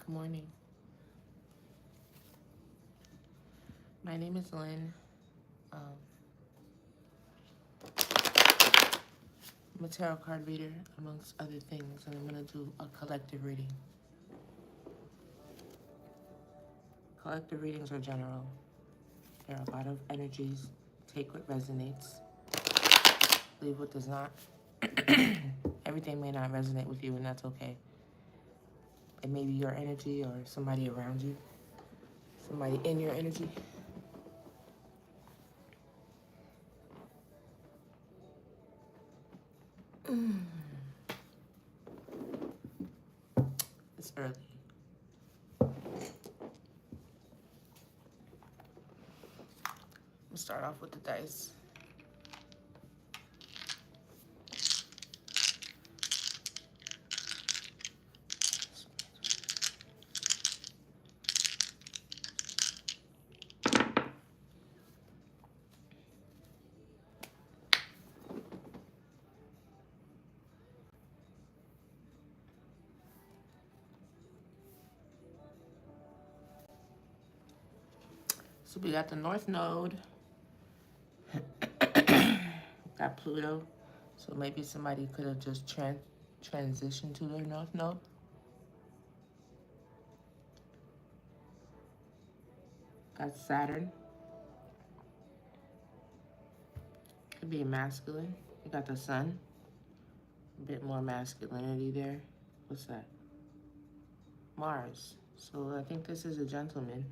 Good morning. My name is Lynn. Um, I'm a tarot card reader, amongst other things, and I'm going to do a collective reading. Collective readings are general. There are a lot of energies. Take what resonates. Leave what does not. Everything may not resonate with you, and that's okay. It may be your energy or somebody around you. Somebody in your energy. It's early. We'll start off with the dice. So we got the North Node. Got Pluto. So maybe somebody could have just transitioned to their North Node. Got Saturn. Could be masculine. You got the Sun. A bit more masculinity there. What's that? Mars. So I think this is a gentleman.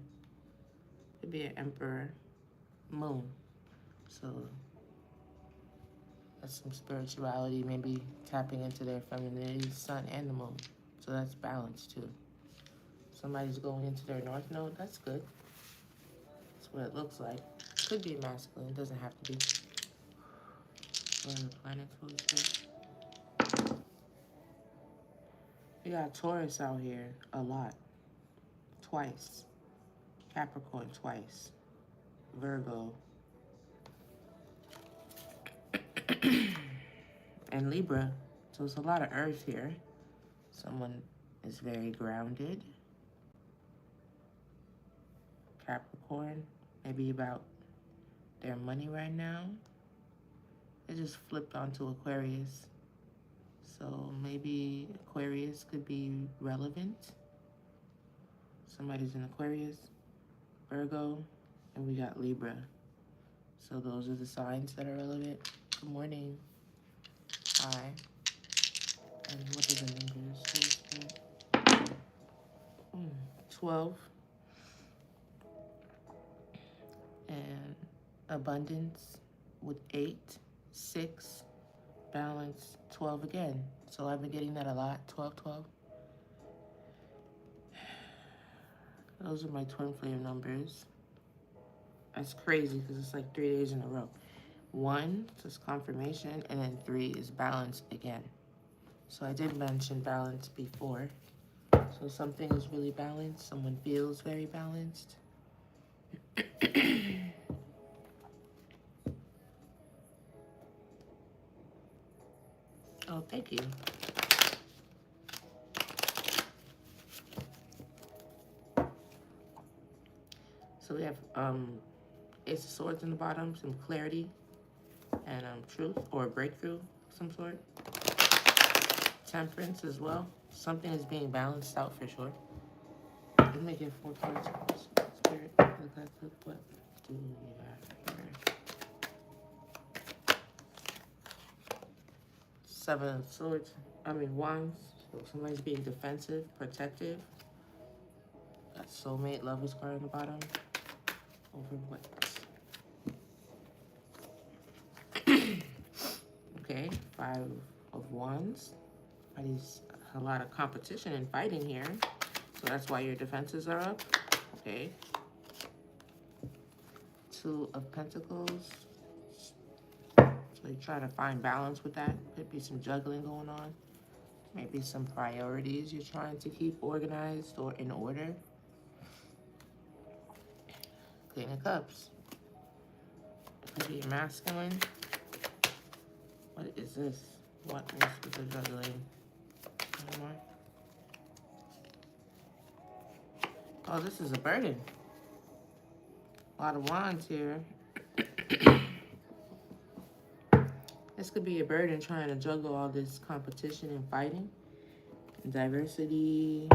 Could be an Emperor. Moon. So that's some spirituality, maybe tapping into their femininity, Sun and the Moon. So that's balance too. Somebody's going into their North Node. That's good. That's what it looks like. Could be masculine. It doesn't have to be. What are the planets? What is that? We got Taurus out here a lot. Twice. Capricorn twice. Virgo. And Libra. So it's a lot of earth here. Someone is very grounded. Capricorn. Maybe about their money right now. It just flipped onto Aquarius. So maybe Aquarius could be relevant. Somebody's in Aquarius, Virgo, and we got Libra. So those are the signs that are relevant. Good morning. Hi. And what are the numbers? 12. And abundance with 8, 6, balance, 12 again. So I've been getting that a lot, 12, 12. Those are my twin flame numbers. That's crazy because it's like 3 days in a row. 1 is confirmation, and then 3 is balance again. So I did mention balance before. So something is really balanced. Someone feels very balanced. Oh, thank you. So we have Ace of Swords in the bottom, some clarity, and truth or breakthrough of some sort. Temperance as well. Something is being balanced out for sure. Let me get 4 cards. Spirit, what do we have here? 7 of Swords. Wands. So somebody's being defensive, protective. Got Soulmate, Lover's card on the bottom. Over what? Okay, 5 of Wands. A lot of competition and fighting here. So that's why your defenses are up. Okay. 2 of Pentacles. So you try to find balance with that. Could be some juggling going on. Maybe some priorities you're trying to keep organized or in order. Queen of Cups. Could be masculine. What is this? What is with the juggling? Oh, this is a burden. A lot of wands here. This could be a burden trying to juggle all this competition and fighting. Diversity,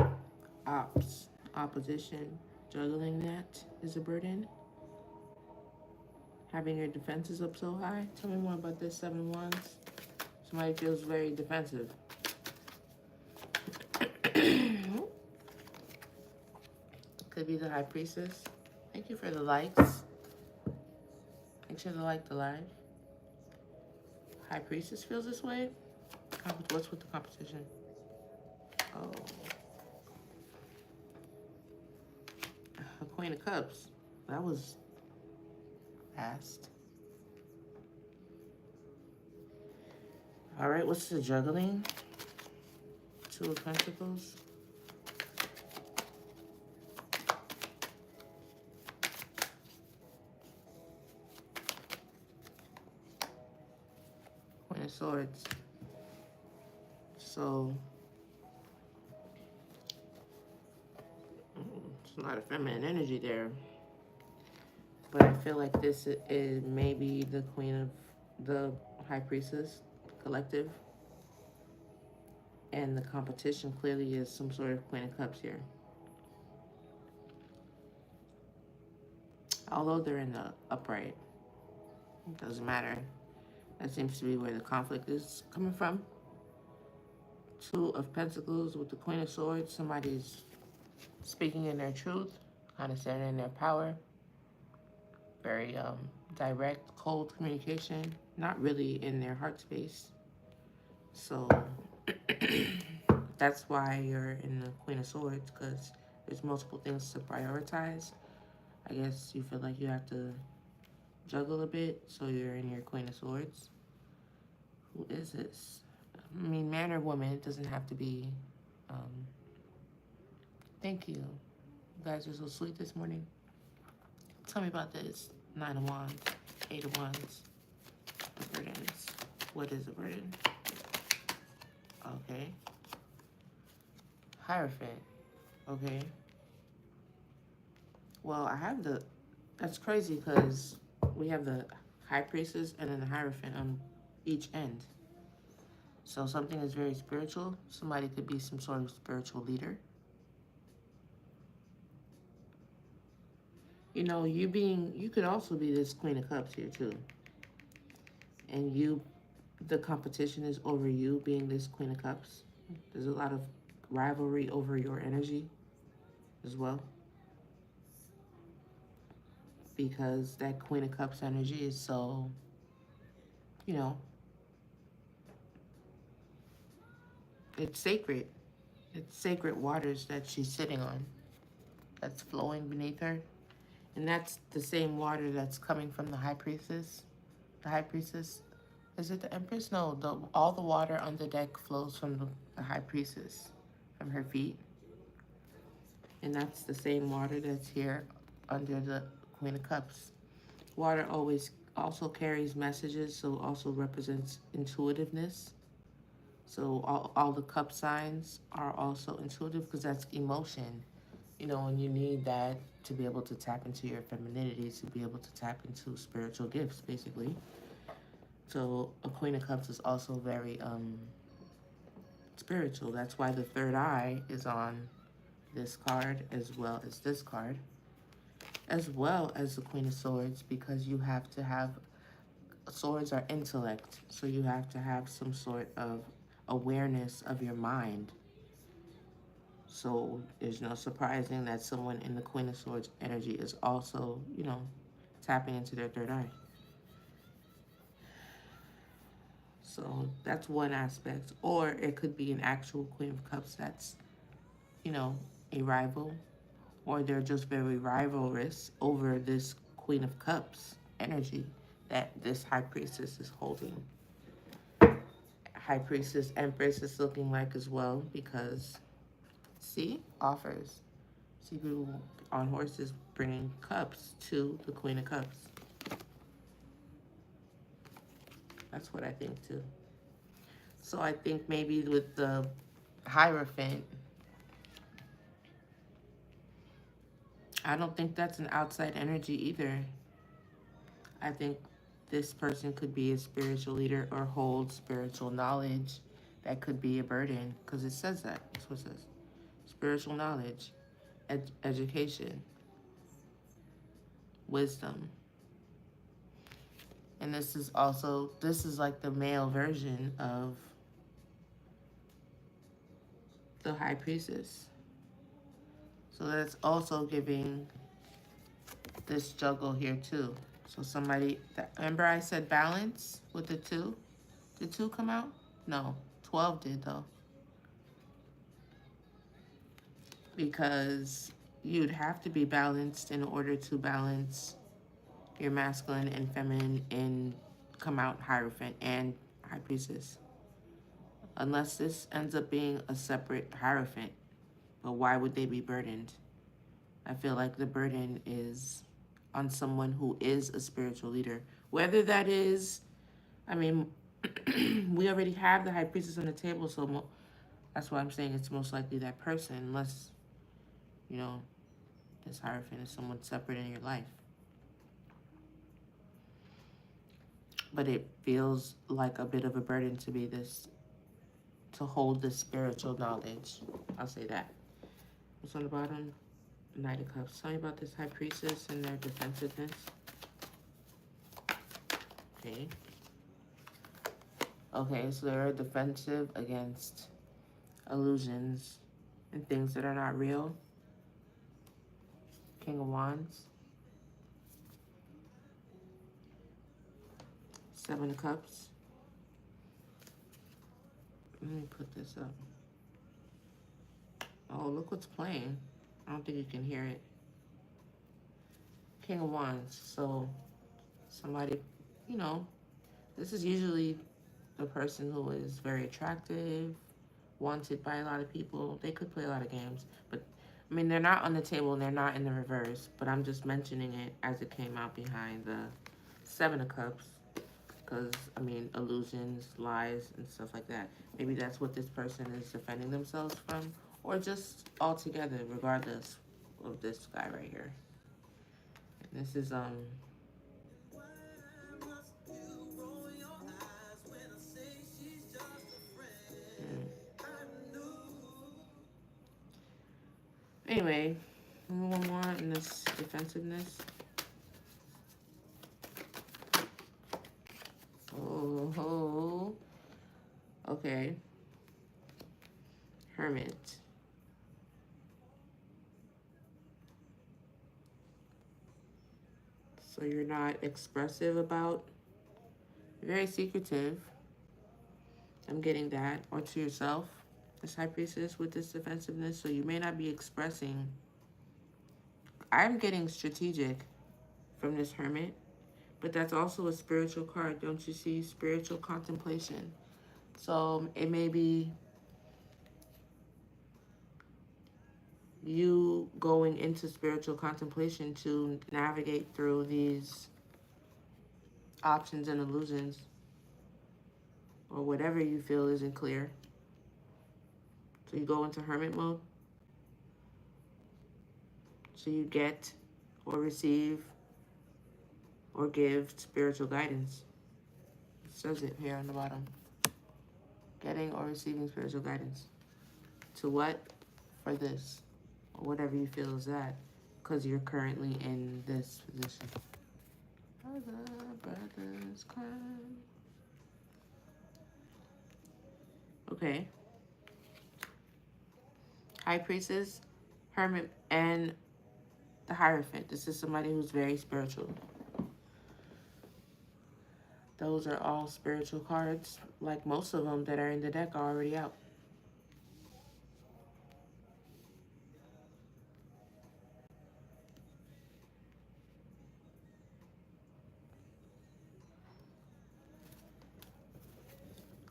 opposition. Juggling that is a burden. Having your defenses up so high. Tell me more about this 7 wands. Somebody feels very defensive. Could be the high priestess. Thank you for the likes. Make sure to like the live. High priestess feels this way. What's with the competition? Oh. A Queen of Cups. That was fast. All right, what's the juggling? 2 of Pentacles. Queen of Swords. So, it's a lot of feminine energy there. But I feel like this is maybe the Queen of the High Priestess collective. And the competition clearly is some sort of Queen of Cups here. Although they're in the upright, it doesn't matter. That seems to be where the conflict is coming from. 2 of Pentacles with the Queen of Swords. Somebody's speaking in their truth, kind of standing in their power. Very direct, cold communication. Not really in their heart space. So that's why you're in the Queen of Swords, because there's multiple things to prioritize. I guess you feel like you have to juggle a bit, so you're in your Queen of Swords. Who is this? I mean, man or woman, it doesn't have to be. Thank you. You guys are so sweet this morning. Tell me about this. 9 of Wands, 8 of Wands. The burdens. What is a burden? Okay. Heirophant. Okay. Well, I have the... That's crazy because we have the High Priestess and then the Heirophant on each end. So something is very spiritual. Somebody could be some sort of spiritual leader. You know, you could also be this Queen of Cups here too. And the competition is over you being this Queen of Cups. There's a lot of rivalry over your energy as well. Because that Queen of Cups energy is so, you know, it's sacred. It's sacred waters that she's sitting on. That's flowing beneath her. And that's the same water that's coming from the High Priestess. The High Priestess, is it the Empress? No, all the water on the deck flows from the High Priestess, from her feet. And that's the same water that's here under the Queen of Cups. Water always also carries messages, so also represents intuitiveness. So all the cup signs are also intuitive because that's emotion. You know, and you need that to be able to tap into your femininity, to be able to tap into spiritual gifts, basically. So a Queen of Cups is also very spiritual. That's why the third eye is on this card as well as this card, as well as the Queen of Swords, because you have to have, swords are intellect, so you have to have some sort of awareness of your mind. So there's no surprising that someone in the Queen of Swords energy is also, you know, tapping into their third eye. So that's one aspect. Or it could be an actual Queen of Cups that's, you know, a rival. Or they're just very rivalrous over this Queen of Cups energy that this High Priestess is holding. High Priestess, Empress is looking like as well because... See? Offers. See people on horses bringing cups to the Queen of Cups. That's what I think too. So I think maybe with the Hierophant, I don't think that's an outside energy either. I think this person could be a spiritual leader or hold spiritual knowledge that could be a burden, because it says that. That's what it says. Spiritual knowledge, education, wisdom. And this is also, this is like the male version of the high priestess. So that's also giving this juggle here too. So somebody, remember I said balance with the 2? Did 2 come out? No, 12 did though. Because you'd have to be balanced in order to balance your masculine and feminine and come out Hierophant and High Priestess. Unless this ends up being a separate Hierophant. But why would they be burdened? I feel like the burden is on someone who is a spiritual leader. Whether that is, I mean, we already have the High Priestess on the table, so that's why I'm saying it's most likely that person, unless, you know, this Hierophant is someone separate in your life. But it feels like a bit of a burden to be this, to hold this spiritual knowledge. I'll say that. What's on the bottom? Knight of Cups. Tell me about this High Priestess and their defensiveness. Okay. Okay, so they're defensive against illusions and things that are not real. King of Wands. 7 of Cups. Let me put this up. Oh, look what's playing. I don't think you can hear it. King of Wands. So somebody, you know, this is usually the person who is very attractive, wanted by a lot of people. They could play a lot of games, but I mean, they're not on the table and they're not in the reverse, but I'm just mentioning it as it came out behind the 7 of Cups. Because, I mean, illusions, lies, and stuff like that. Maybe that's what this person is defending themselves from. Or just altogether, regardless of this guy right here. And this is, Anyway, one more in this defensiveness. Oh, okay. Hermit. So you're not expressive about, you're very secretive. I'm getting that. Or to yourself, this High Priestess with this defensiveness. So you may not be expressing. I'm getting strategic from this Hermit. But that's also a spiritual card. Don't you see? Spiritual contemplation. So it may be you going into spiritual contemplation to navigate through these options and illusions, or whatever you feel isn't clear. So you go into hermit mode. So you get or receive or give spiritual guidance. It says it here on the bottom. Getting or receiving spiritual guidance. To what? For this. Or whatever you feel is that. Because you're currently in this position. Brothers cry. Okay. High Priestess, Hermit, and the Hierophant. This is somebody who's very spiritual. Those are all spiritual cards. Like most of them that are in the deck are already out.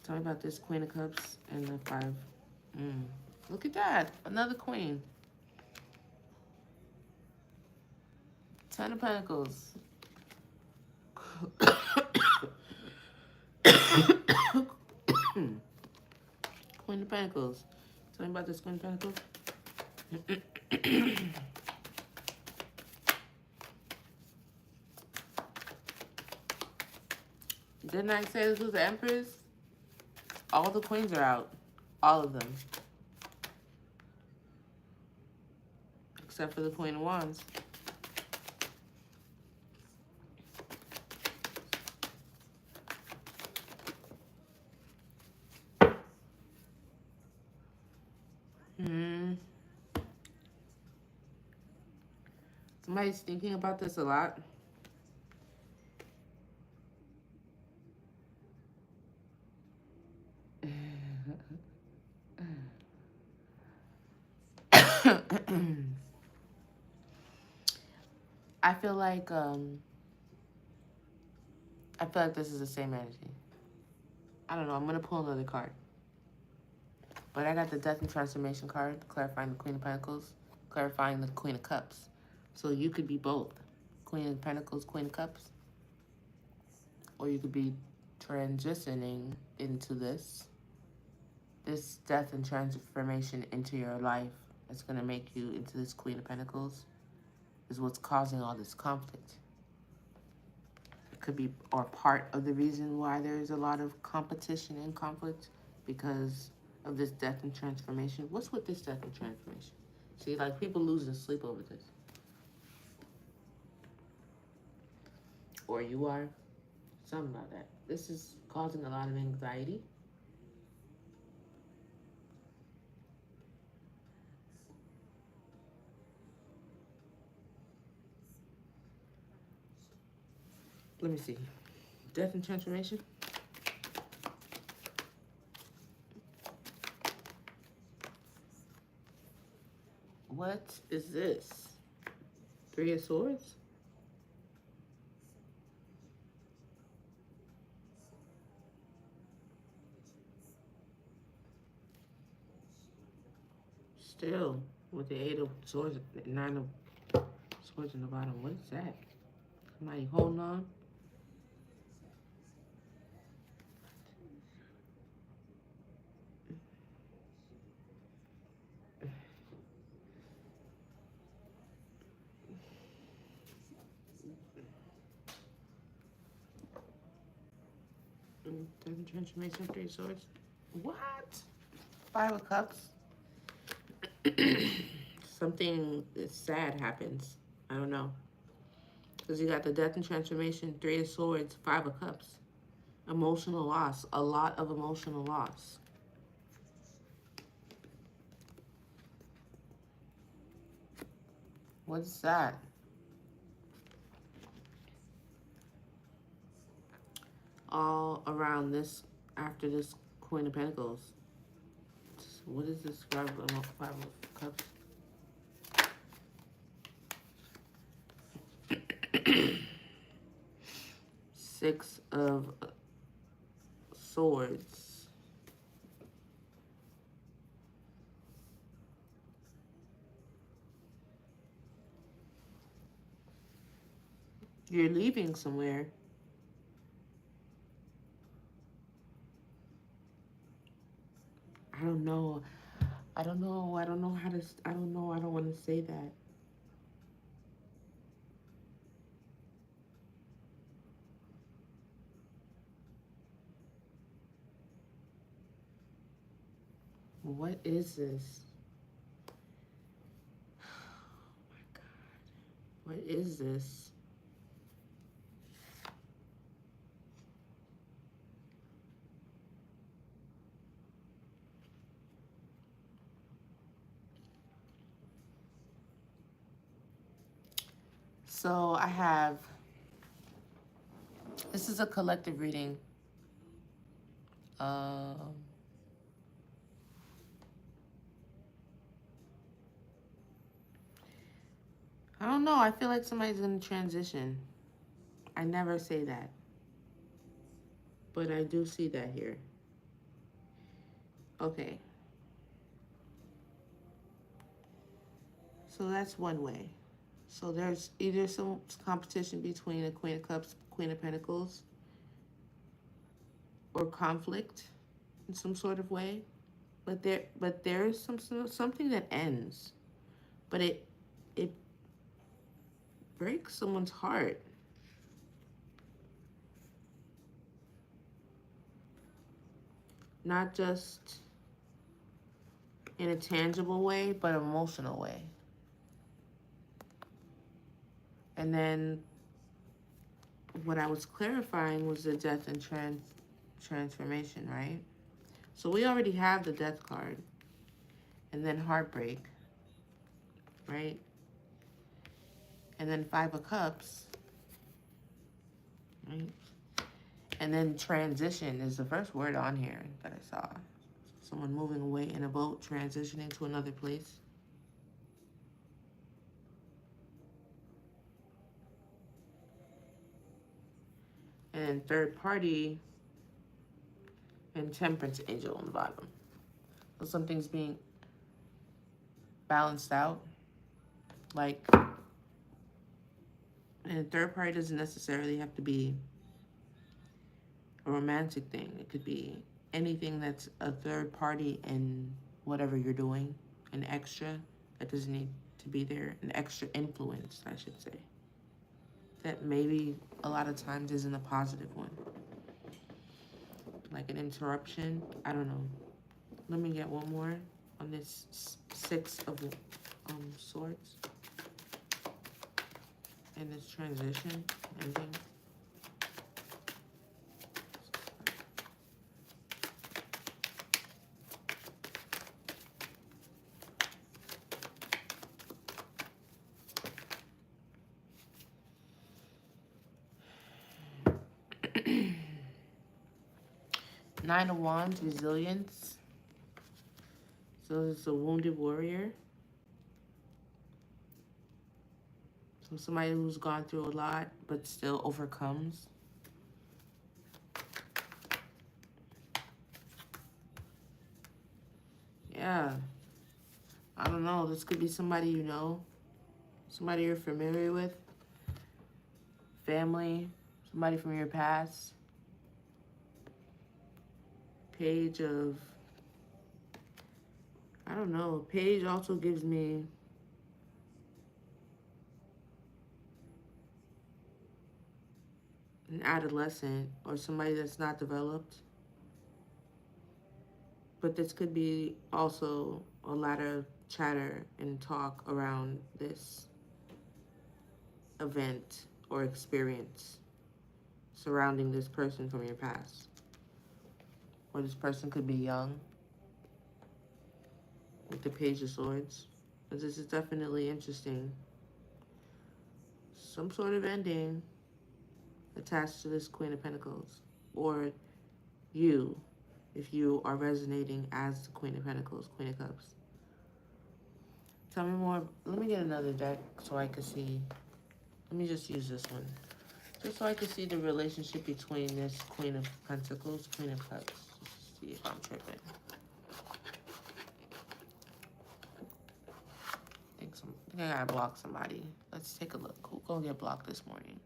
Tell me about this Queen of Cups and the 5. Look at that. Another Queen. 10 of Pentacles. Queen of Pentacles. Tell me about this Queen of Pentacles. Didn't I say this was the Empress? All the queens are out. All of them. Except for the Queen of Wands. Somebody's thinking about this a lot. I feel like this is the same energy. I don't know. I'm gonna pull another card. But I got the Death and Transformation card, clarifying the Queen of Pentacles, clarifying the Queen of Cups. So you could be both. Queen of Pentacles, Queen of Cups. Or you could be transitioning into this death and transformation into your life. It's going to make you into this Queen of Pentacles. Is what's causing all this conflict. It could be, or part of the reason why there's a lot of competition and conflict, because of this death and transformation. What's with this death and transformation? See, like, people losing sleep over this. Or you are. Something about that. This is causing a lot of anxiety. Let me see. Death and transformation. What is this? Three of Swords? Still, with the Eight of Swords, Nine of Swords in the bottom. What is that? Somebody holding on? Death and transformation, Three of Swords. What? Five of Cups. Something sad happens. I don't know. Because you got the Death and Transformation, Three of Swords, Five of Cups. Emotional loss. A lot of emotional loss. What's that? All around this, after this Queen of Pentacles. What is this Five of Cups? Six of Swords. You're leaving somewhere. I don't know. I don't know. I don't know how to. I don't know. I don't want to say that. What is this? Oh my God. What is this? So I have, this is a collective reading. I don't know. I feel like somebody's going to transition. I never say that. But I do see that here. Okay. So that's one way. So there's either some competition between a Queen of Cups, Queen of Pentacles, or conflict in some sort of way. But there's something that ends. But it breaks someone's heart. Not just in a tangible way, but emotional way. And then what I was clarifying was the death and transformation, right? So we already have the death card. And then heartbreak, right? And then 5 of Cups, right? And then transition is the first word on here that I saw. Someone moving away in a boat, transitioning to another place. And then third party and temperance angel on the bottom. So something's being balanced out. Like, and third party doesn't necessarily have to be a romantic thing. It could be anything that's a third party in whatever you're doing, an extra that doesn't need to be there, an extra influence, I should say. That maybe a lot of times isn't a positive one. Like an interruption, I don't know. Let me get one more on this 6 of swords. And this transition, ending. Nine of Wands, resilience. So it's a wounded warrior. So somebody who's gone through a lot, but still overcomes. Yeah. I don't know. This could be somebody you know. Somebody you're familiar with. Family. Somebody from your past. Page of... I don't know. Page also gives me... an adolescent or somebody that's not developed. But this could be also a lot of chatter and talk around this event or experience surrounding this person from your past. Or this person could be young with the Page of Swords. But this is definitely interesting. Some sort of ending attached to this Queen of Pentacles. Or you, if you are resonating as the Queen of Pentacles, Queen of Cups. Tell me more. Let me get another deck so I can see. Let me just use this one. Just so I can see the relationship between this Queen of Pentacles, Queen of Cups. Just see if I'm tripping. I think I gotta block somebody. Let's take a look. Who's gonna get blocked this morning?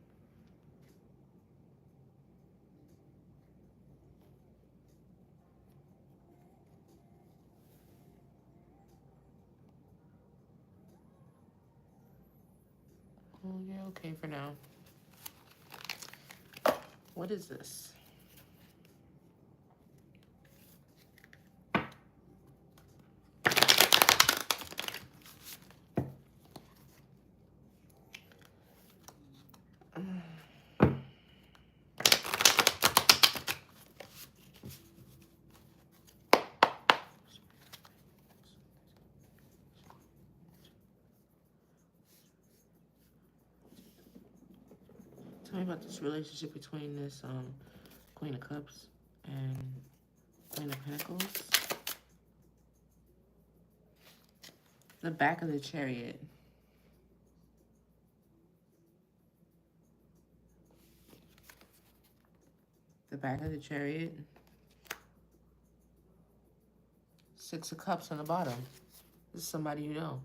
Oh, you're okay for now. What is this? Tell me about this relationship between this Queen of Cups and Queen of Pentacles. The back of the Chariot. The back of the Chariot. 6 of Cups on the bottom. This is somebody you know.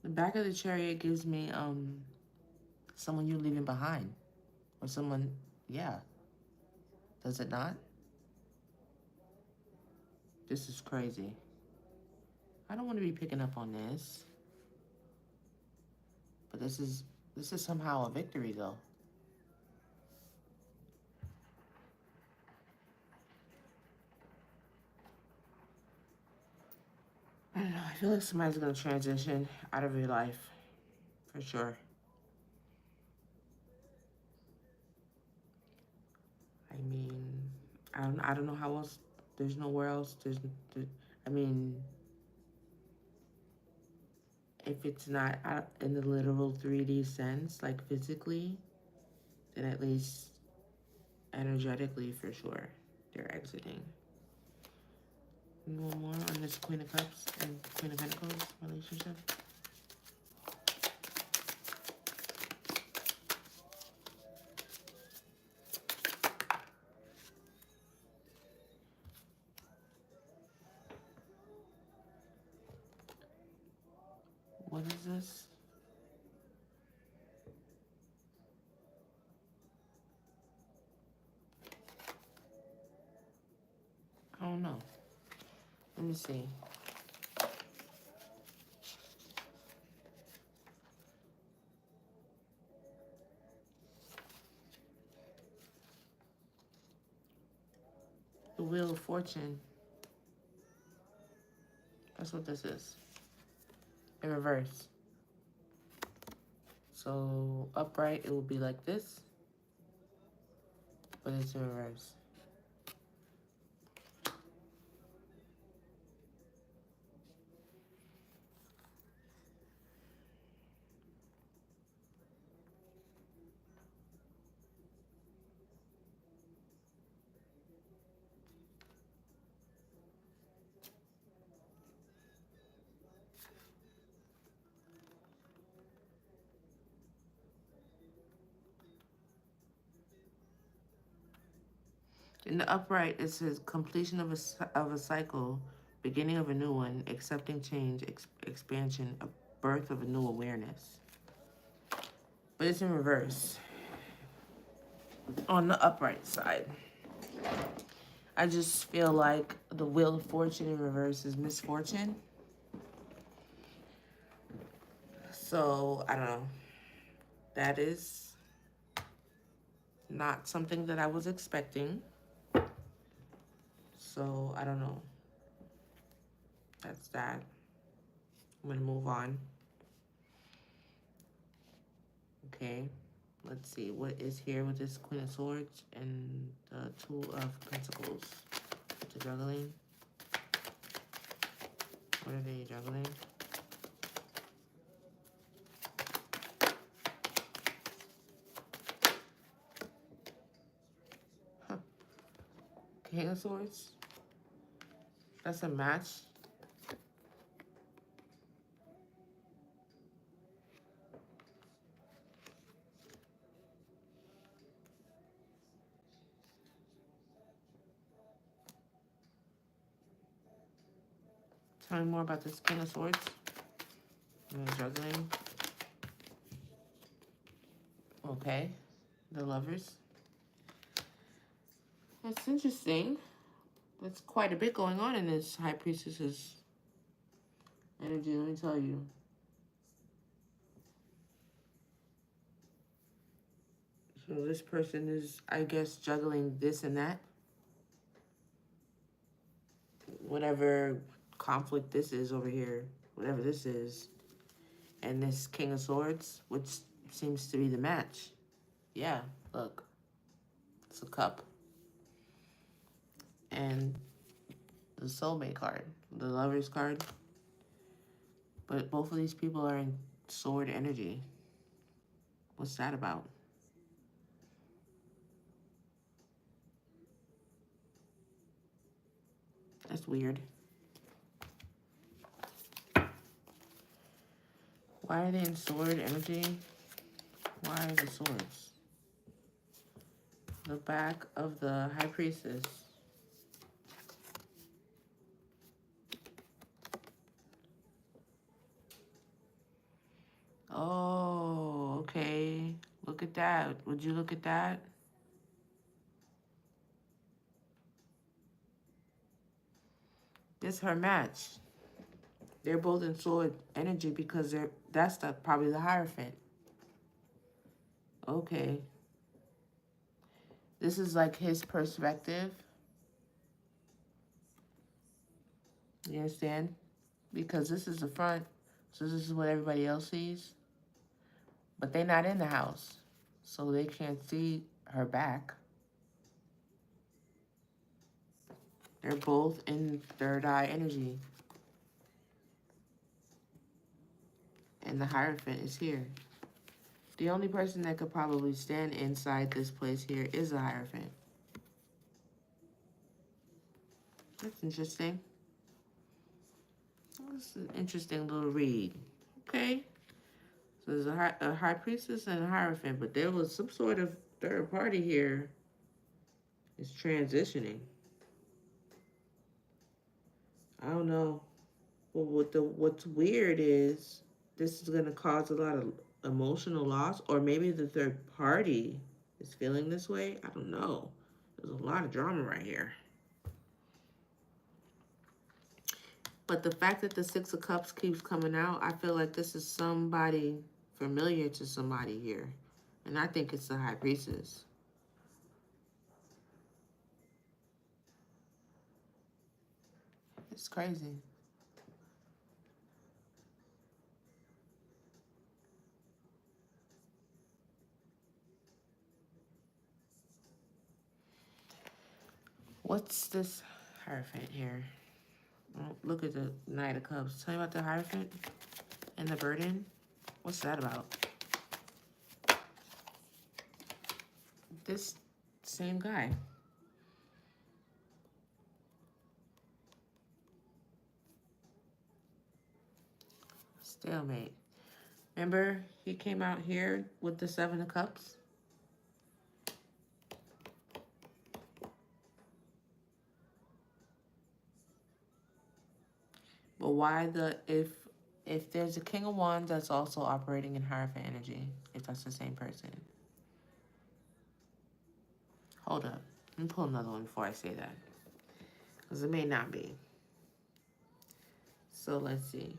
The back of the Chariot gives me someone you're leaving behind. Or someone, yeah. Does it not? This is crazy. I don't want to be picking up on this. But this is somehow a victory though. I don't know. I feel like somebody's going to transition out of your life. For sure. I mean, I don't know how else. There's nowhere else. I mean, if it's not in the literal 3D sense, like physically, then at least energetically, for sure, they're exiting. One more on this Queen of Cups and Queen of Pentacles relationship. What is this? I don't know. Let me see. The Wheel of Fortune. That's what this is. In reverse. So upright, it will be like this, but it's in reverse. In the upright, it says completion of a cycle, beginning of a new one, accepting change, expansion, a birth of a new awareness. But it's in reverse. On the upright side. I just feel like the Wheel of Fortune in reverse is misfortune. So, I don't know. That is not something that I was expecting. So, I don't know. That's that. I'm going to move on. Okay. Let's see. What is here with this Queen of Swords and the Two of Pentacles? The juggling. What are they juggling? Huh. King of Swords. That's a match. Tell me more about this King of Swords. And the juggling. Okay. The Lovers. That's interesting. That's quite a bit going on in this High Priestess's energy, let me tell you. So this person is, I guess, juggling this and that. Whatever conflict this is over here, whatever this is. And this King of Swords, which seems to be the match. Yeah, look. It's a cup. And the soulmate card, the Lover's card. But both of these people are in sword energy. What's that about? That's weird. Why are they in sword energy? Why are the swords? The back of the High Priestess. Oh, okay. Look at that. Would you look at that? This is her match. They're both in sword energy because that's probably the Heirophant. Okay. This is like his perspective. You understand? Because this is the front, so this is what everybody else sees. But they're not in the house, so they can't see her back. They're both in third eye energy. And the Hierophant is here. The only person that could probably stand inside this place here is a Hierophant. That's interesting. That's an interesting little read. Okay. So there's a high priestess and a Hierophant, but there was some sort of third party here. It's transitioning. I don't know. But what's weird is this is gonna cause a lot of emotional loss, or maybe the third party is feeling this way. I don't know. There's a lot of drama right here. But the fact that the Six of Cups keeps coming out, I feel like this is somebody familiar to somebody here. And I think it's the High Priestess. It's crazy. What's this Hierophant here? Oh, look at the Knight of Cups. Tell me about the Hierophant and the burden. What's that about? This same guy. Stalemate. Remember, he came out here with the Seven of Cups? But why if there's a King of Wands that's also operating in Hierophant energy, if that's the same person? Hold up. Let me pull another one before I say that. Because it may not be. So let's see.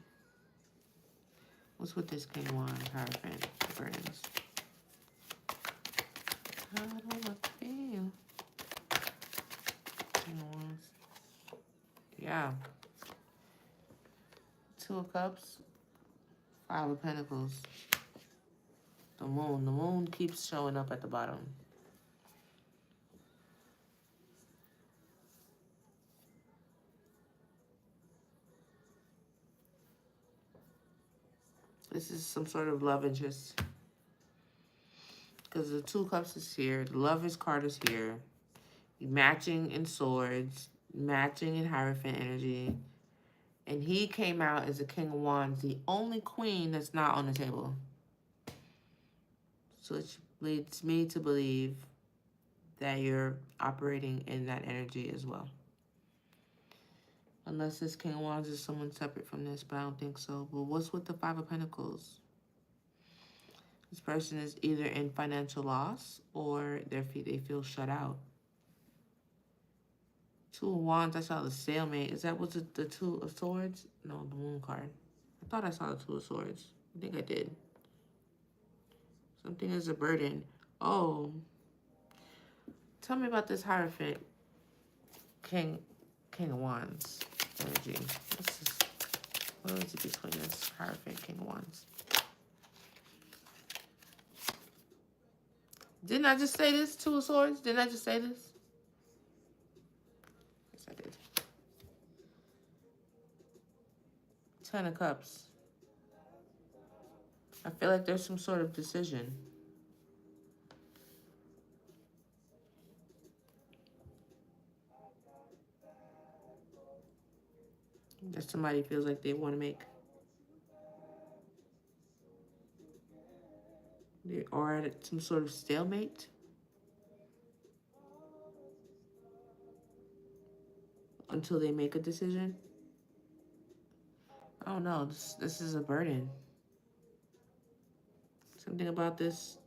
What's with this King of Wands, Heirophant, burdens? How do I feel? King of Wands. Yeah. Two of Cups. Five of Pentacles. The Moon. The Moon keeps showing up at the bottom. This is some sort of love interest. Because the Two of Cups is here. The Lover's card is here. Matching in swords. Matching in Hierophant energy. And he came out as a King of Wands. The only queen that's not on the table. So it leads me to believe that you're operating in that energy as well. Unless this King of Wands is someone separate from this, but I don't think so. But what's with the Five of Pentacles? This person is either in financial loss or they feel shut out. Two of Wands, I saw the stalemate. Is that what's the Two of Swords? No, the Moon card. I thought I saw the Two of Swords. I think I did. Something is a burden. Oh. Tell me about this Hierophant King of Wands energy. What is it between this Hierophant King of Wands? Didn't I just say this? Two of Swords? Didn't I just say this? Yes, I did. Ten of Cups. I feel like there's some sort of decision. That somebody feels like they want to make. They are at some sort of stalemate. Until they make a decision. I don't know. This is a burden. Something about this.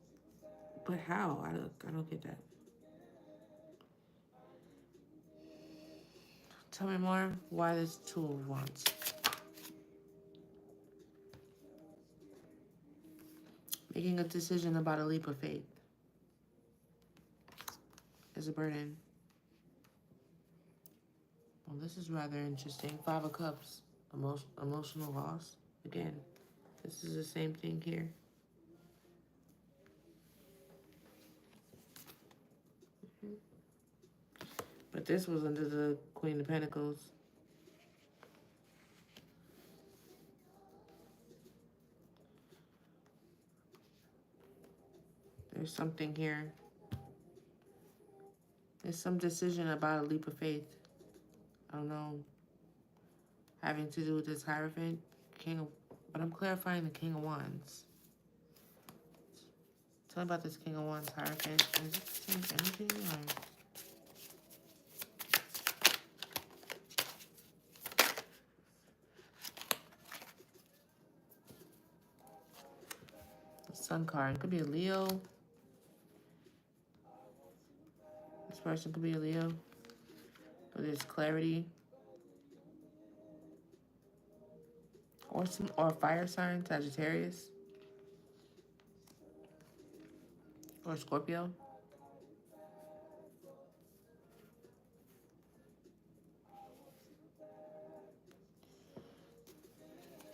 But how? I don't get that. Tell me more why this Two of Wands. Making a decision about a leap of faith is a burden. Well, this is rather interesting. Five of Cups. Emotional loss. Again, this is the same thing here. But this was under the Queen of Pentacles. There's something here. There's some decision about a leap of faith. I don't know. Having to do with this Heirophant, but I'm clarifying the King of Wands. Tell me about this King of Wands, Heirophant. Is it the same energy or? The Sun card. It could be a Leo. This person could be a Leo. But there's clarity. Or a fire sign, Sagittarius. Or Scorpio.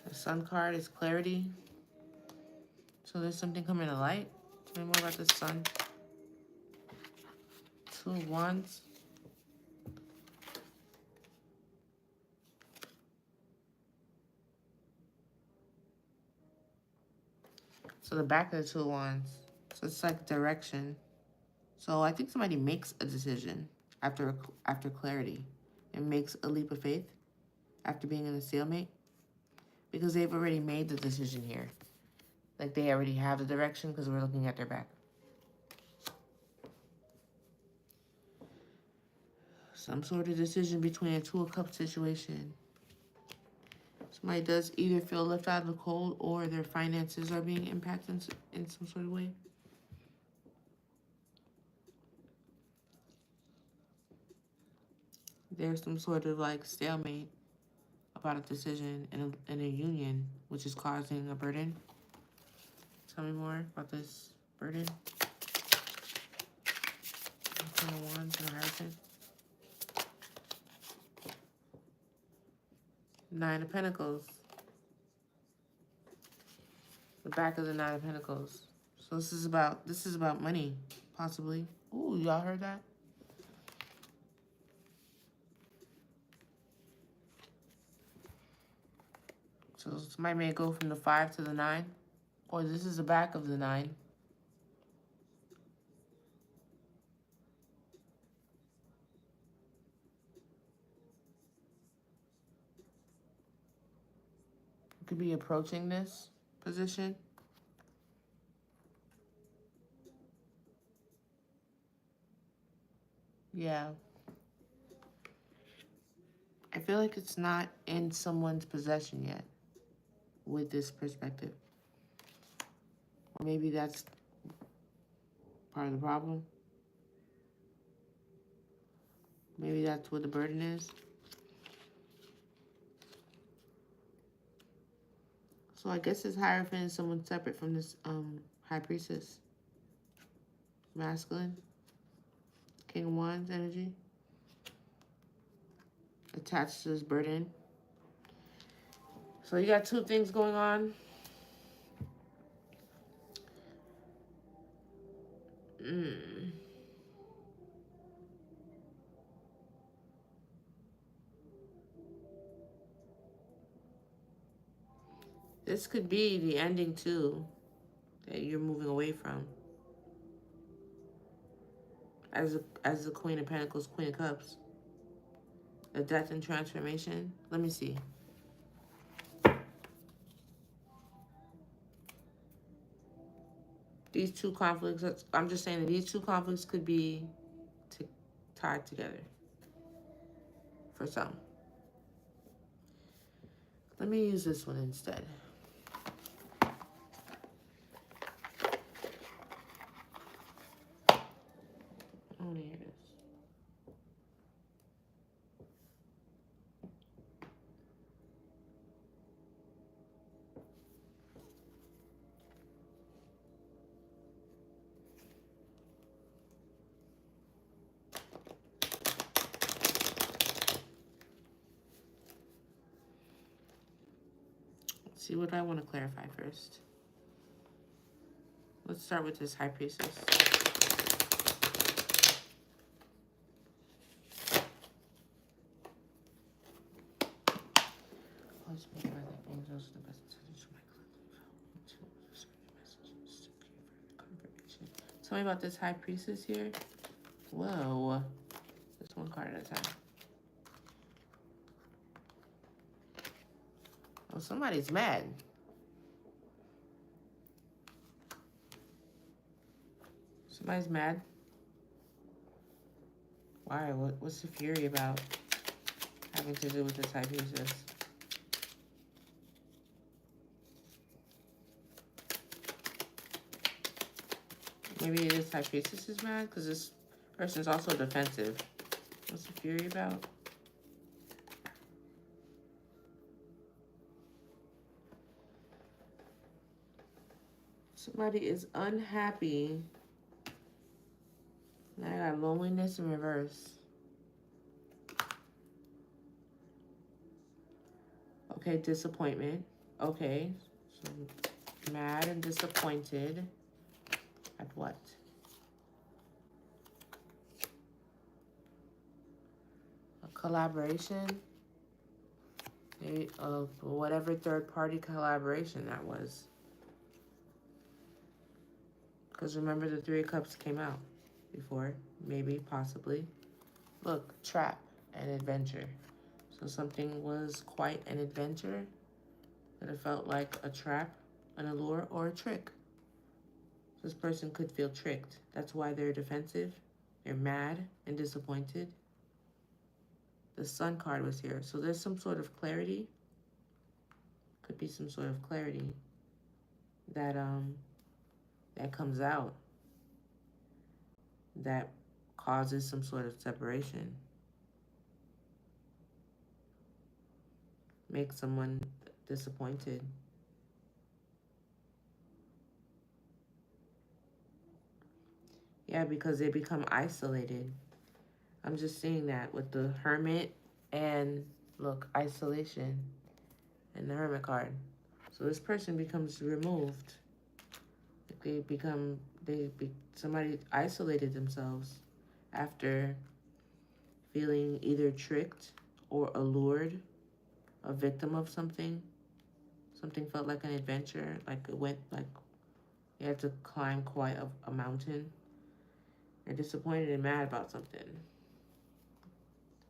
The Sun card is clarity. So there's something coming to light. Tell me more about the Sun. Two of Wands. So the back of the Two of Wands. So it's like direction. So I think somebody makes a decision after clarity and makes a leap of faith after being in a stalemate because they've already made the decision here. Like they already have the direction because we're looking at their back. Some sort of decision between a Two of Cups situation. Somebody does either feel left out of the cold or their finances are being impacted in some sort of way. There's some sort of like stalemate about a decision in a union, which is causing a burden. Tell me more about this burden. Ten of Wands and Heirophant. Nine of Pentacles. The back of the Nine of Pentacles. So this is about money, possibly. Ooh, y'all heard that? So somebody may go from the 5 to the 9. Or this is the back of the 9. You could be approaching this position. Yeah. I feel like it's not in someone's possession yet with this perspective. Or maybe that's part of the problem. Maybe that's what the burden is. So I guess this Hierophant is someone separate from this High Priestess. Masculine. King of Wands energy. Attached to this burden. So you got two things going on. This could be the ending too, that you're moving away from. As the Queen of Pentacles, Queen of Cups. The death and transformation. Let me see. These two conflicts, I'm just saying that these two conflicts could be tied together for some. Let me use this one instead. Oh, there it is. See what I want to clarify first. Let's start with this High Priestess. Always make sure that angels the best message for my confirmation. Tell me about this High Priestess here. Whoa. Just one card at a time. Oh, somebody's mad. Somebody's mad. Why? What's the fury about having to do with this High Priestess? Maybe this High Priestess is mad because this person's also defensive. What's the fury about? Somebody is unhappy. Now I got loneliness in reverse. Okay, disappointment. Okay, so mad and disappointed at what? A collaboration? Maybe whatever third-party collaboration that was. Because remember the Three of Cups came out before. Maybe, possibly. Look, trap and adventure. So something was quite an adventure, but it felt like a trap, an allure, or a trick. This person could feel tricked. That's why they're defensive. They're mad and disappointed. The Sun card was here. So there's some sort of clarity. Could be some sort of clarity that that comes out that causes some sort of separation. Makes someone disappointed. Yeah, because they become isolated. I'm just seeing that with the Hermit and, look, isolation and the Hermit card. So this person becomes removed. Somebody isolated themselves after feeling either tricked or allured, a victim of something. Something felt like an adventure, like it went, like you had to climb quite a mountain. They're disappointed and mad about something.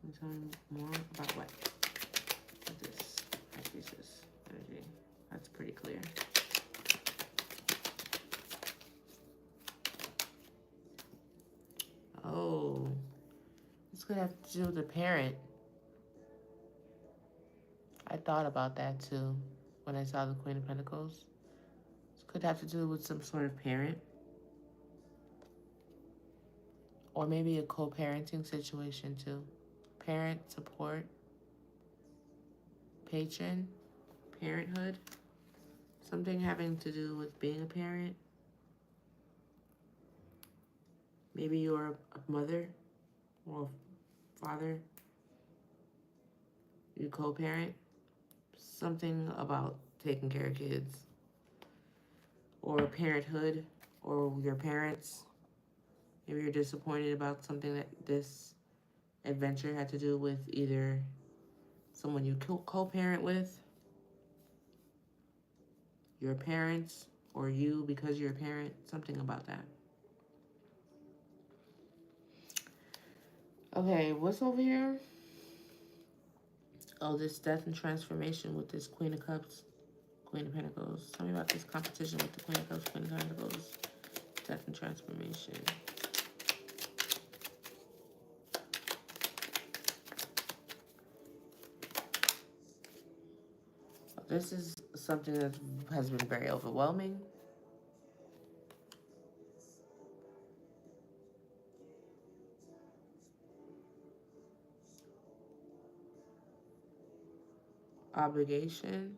Can you tell me more about what? What this High Priestess energy? That's pretty clear. Oh, this could have to do with the parent. I thought about that too when I saw the Queen of Pentacles. This could have to do with some sort of parent. Or maybe a co-parenting situation too. Parent, support, patron, parenthood. Something having to do with being a parent. Maybe you're a mother or a father. You co-parent. Something about taking care of kids. Or parenthood, or your parents. Maybe you're disappointed about something that this adventure had to do with either someone you co-parent with, your parents, or you because you're a parent. Something about that. Okay, what's over here? Oh, this death and transformation with this Queen of Cups, Queen of Pentacles. Tell me about this competition with the Queen of Cups, Queen of Pentacles. Death and transformation. This is something that has been very overwhelming. Obligation.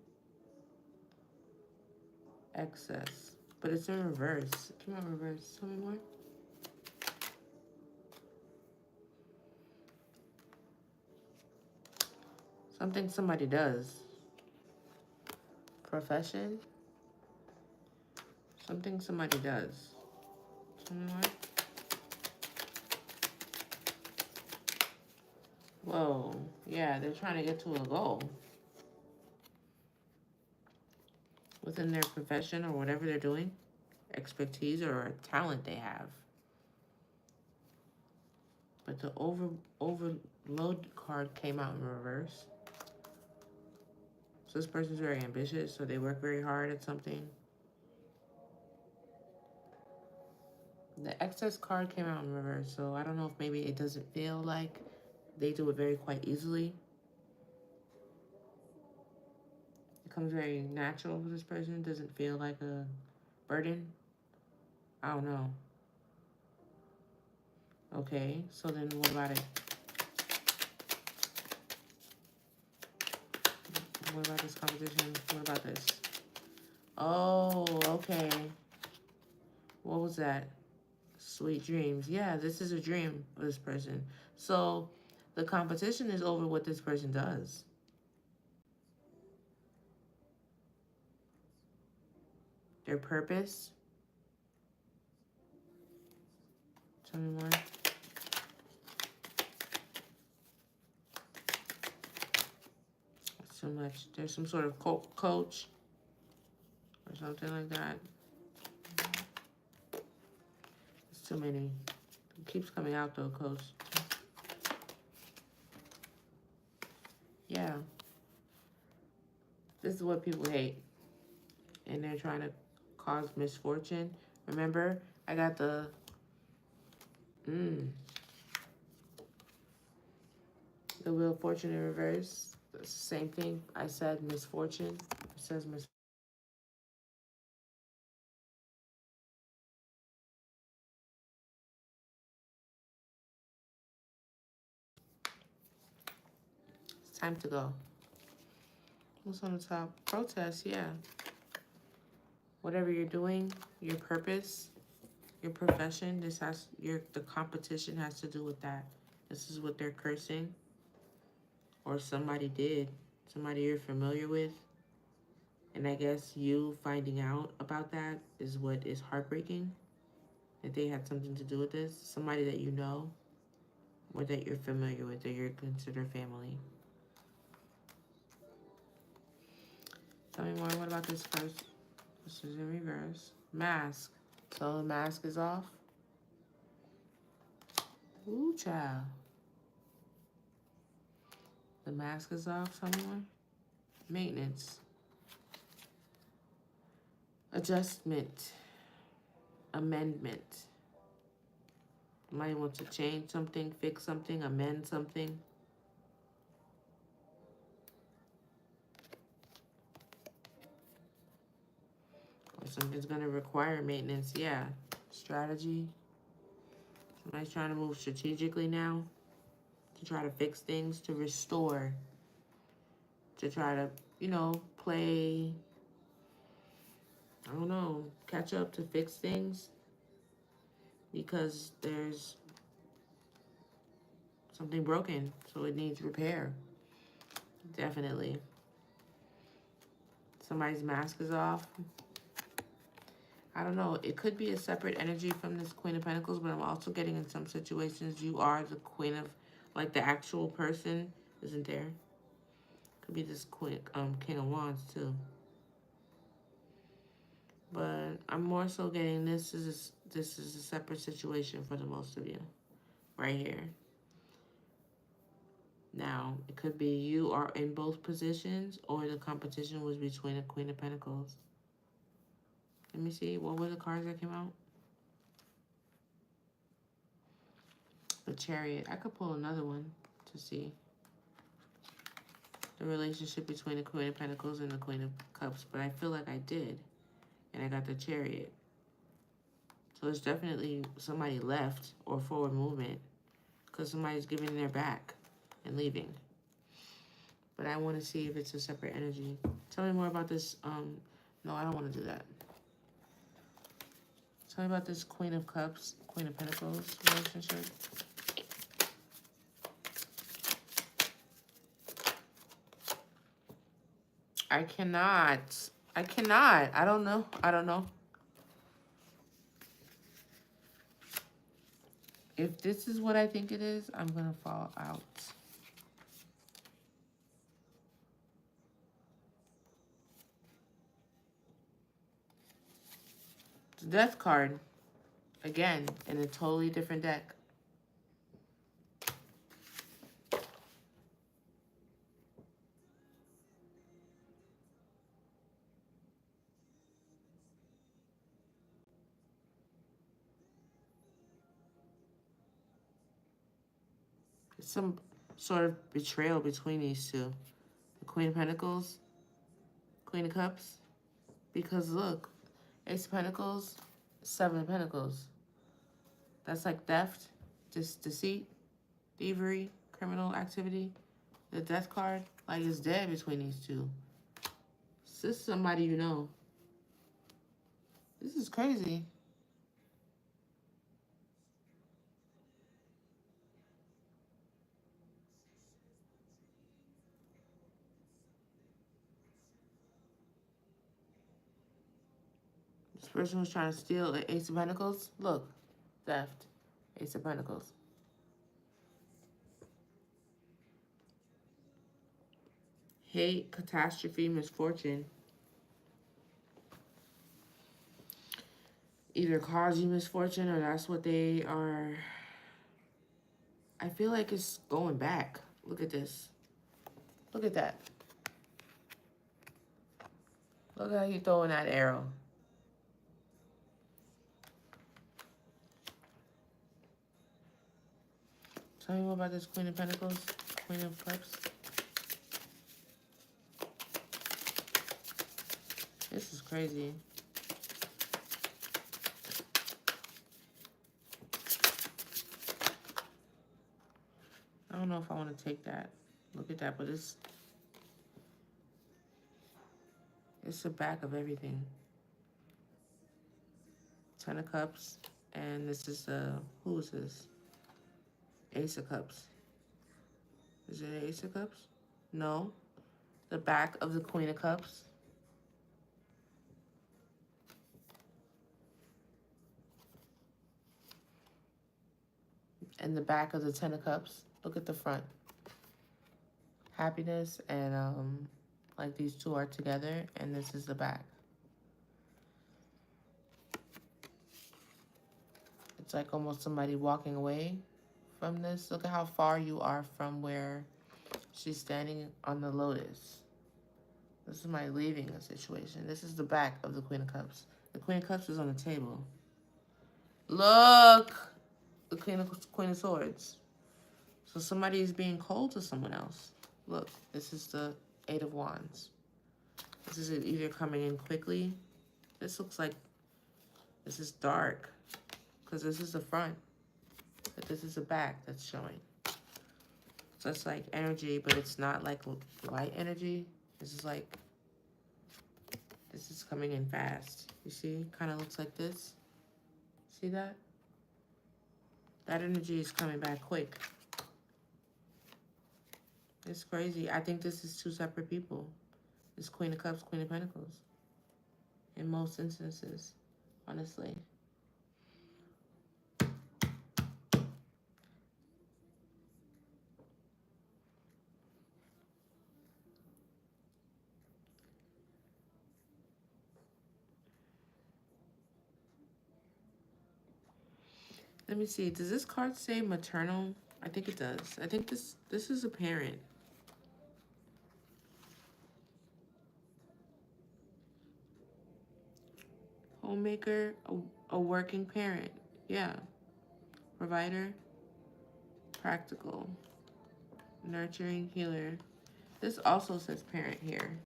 Excess. But it's in reverse. Come on, reverse. Tell me more. Something somebody does. Profession. Something somebody does. What? Whoa. Yeah, they're trying to get to a goal. Within their profession or whatever they're doing. Expertise or a talent they have. But the overload card came out in reverse. So this person's very ambitious, so they work very hard at something. The excess card came out in reverse, so I don't know if maybe it doesn't feel like they do it very quite easily. It comes very natural for this person. It doesn't feel like a burden. I don't know. Okay, so then what about it? What about this competition? What about this? Oh, okay. What was that? Sweet dreams. Yeah, this is a dream for this person. So the competition is over what this person does. Their purpose. Tell me more. That's too much. There's some sort of coach or something like that. It's too many. It keeps coming out though, coach. Yeah. This is what people hate. And they're trying to cause misfortune. Remember, I got the Wheel of Fortune in reverse. It's the same thing. I said misfortune. It says misfortune. It's time to go. What's on the top? Protest, yeah. Whatever you're doing, your purpose, your profession, the competition has to do with that. This is what they're cursing. Or somebody did. Somebody you're familiar with. And I guess you finding out about that is what is heartbreaking. That they had something to do with this. Somebody that you know. Or that you're familiar with. That you're considered family. Tell me more. What about this first? This is in reverse. Mask. So the mask is off. Ooh, child. The mask is off somewhere. Maintenance. Adjustment. Amendment. Might want to change something, fix something, amend something. Or something's going to require maintenance. Yeah. Strategy. Somebody's trying to move strategically now. To try to fix things, to restore. To try to, play, I don't know, catch up to fix things. Because there's something broken, so it needs repair. Definitely. Somebody's mask is off. I don't know. It could be a separate energy from this Queen of Pentacles, but I'm also getting in some situations you are the Queen of, like the actual person isn't there. Could be this King of Wands too. But I'm more so getting this is a separate situation for the most of you, right here. Now, it could be you are in both positions or the competition was between the Queen of Pentacles. Let me see. What were the cards that came out? The Chariot. I could pull another one to see the relationship between the Queen of Pentacles and the Queen of Cups, but I feel like I did. And I got the Chariot. So it's definitely somebody left or forward movement because somebody's giving their back and leaving. But I want to see if it's a separate energy. Tell me more about this. No, I don't want to do that. Tell me about this Queen of Cups, Queen of Pentacles relationship. I cannot. I cannot. I don't know. I don't know. If this is what I think it is, I'm going to fall out. The Death card. Again, in a totally different deck. It's some sort of betrayal between these two. The Queen of Pentacles, Queen of Cups. Because look, Ace of Pentacles, Seven of Pentacles. That's like theft, just deceit, thievery, criminal activity. The Death card, like, is dead between these two. This is somebody you know. This is crazy. This person was trying to steal the Ace of Pentacles. Look, theft, Ace of Pentacles. Hate, catastrophe, misfortune. Either cause you misfortune or that's what they are. I feel like it's going back. Look at this. Look at that. Look how you throwing that arrow. Tell me more about this Queen of Pentacles, Queen of Cups. This is crazy. I don't know if I want to take that. Look at that, but it's the back of everything. Ten of Cups, and this is who is this? Ace of Cups. Is it Ace of Cups? No. The back of the Queen of Cups. And the back of the Ten of Cups. Look at the front. Happiness and like these two are together, and this is the back. It's like almost somebody walking away from this. Look at how far you are from where she's standing on the lotus. This is somebody leaving a situation. This is the back of the Queen of Cups. The Queen of Cups is on the table. Look! The Queen of Swords. So somebody is being cold to someone else. Look, this is the Eight of Wands. This is either coming in quickly. This looks like this is dark because this is the front, but this is the back that's showing. So it's like energy, but it's not like light energy. This is like, this is coming in fast. You see, kind of looks like this. See that? That energy is coming back quick. It's crazy. I think this is two separate people. This Queen of Cups, Queen of Pentacles. In most instances, honestly. Let me see. Does this card say maternal? I think it does. I think this is a parent. Homemaker, a working parent. Yeah. Provider, practical, nurturing, healer. This also says parent here.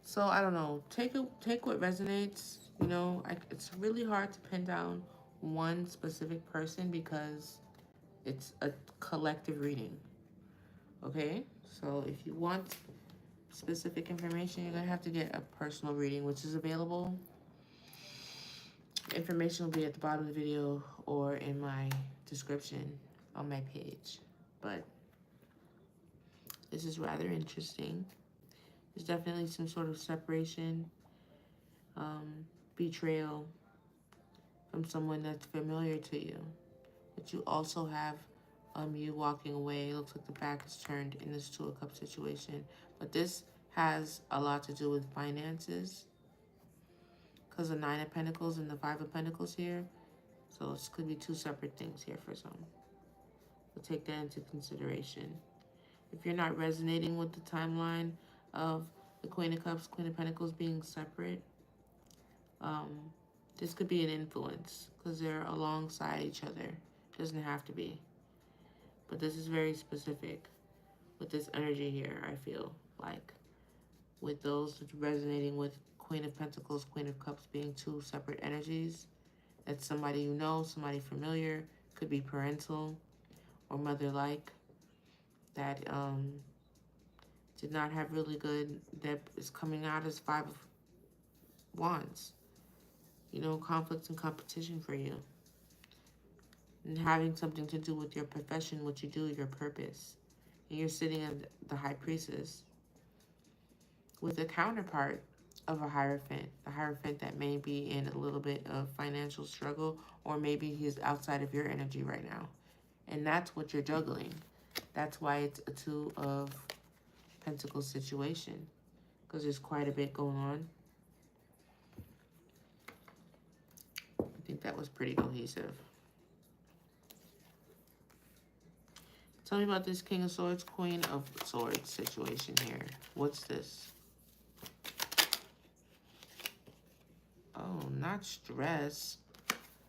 So I don't know. Take what resonates. You know, it's really hard to pin down one specific person because it's a collective reading. Okay? So if you want specific information, you're going to have to get a personal reading, which is available. Information will be at the bottom of the video or in my description on my page. But this is rather interesting. There's definitely some sort of separation, betrayal from someone that's familiar to you. But you also have you walking away. It looks like the back is turned in this Two of Cups situation. But this has a lot to do with finances because the Nine of Pentacles and the Five of Pentacles here. So this could be two separate things here for some. So take that into consideration. If you're not resonating with the timeline of the Queen of Cups, Queen of Pentacles being separate, this could be an influence because they're alongside each other. It doesn't have to be. But this is very specific with this energy here, I feel like. With those resonating with Queen of Pentacles, Queen of Cups being two separate energies. That's somebody you know, somebody familiar, could be parental or mother-like, that did not have really good, that is coming out as Five of Wands. You know, conflict and competition for you. And having something to do with your profession, what you do, your purpose. And you're sitting at the High Priestess with a counterpart of a Hierophant. A Hierophant that may be in a little bit of financial struggle, or maybe he's outside of your energy right now. And that's what you're juggling. That's why it's a Two of Pentacles situation, because there's quite a bit going on. I think that was pretty cohesive. Tell me about this King of Swords, Queen of Swords situation here. What's this? Oh, not stress.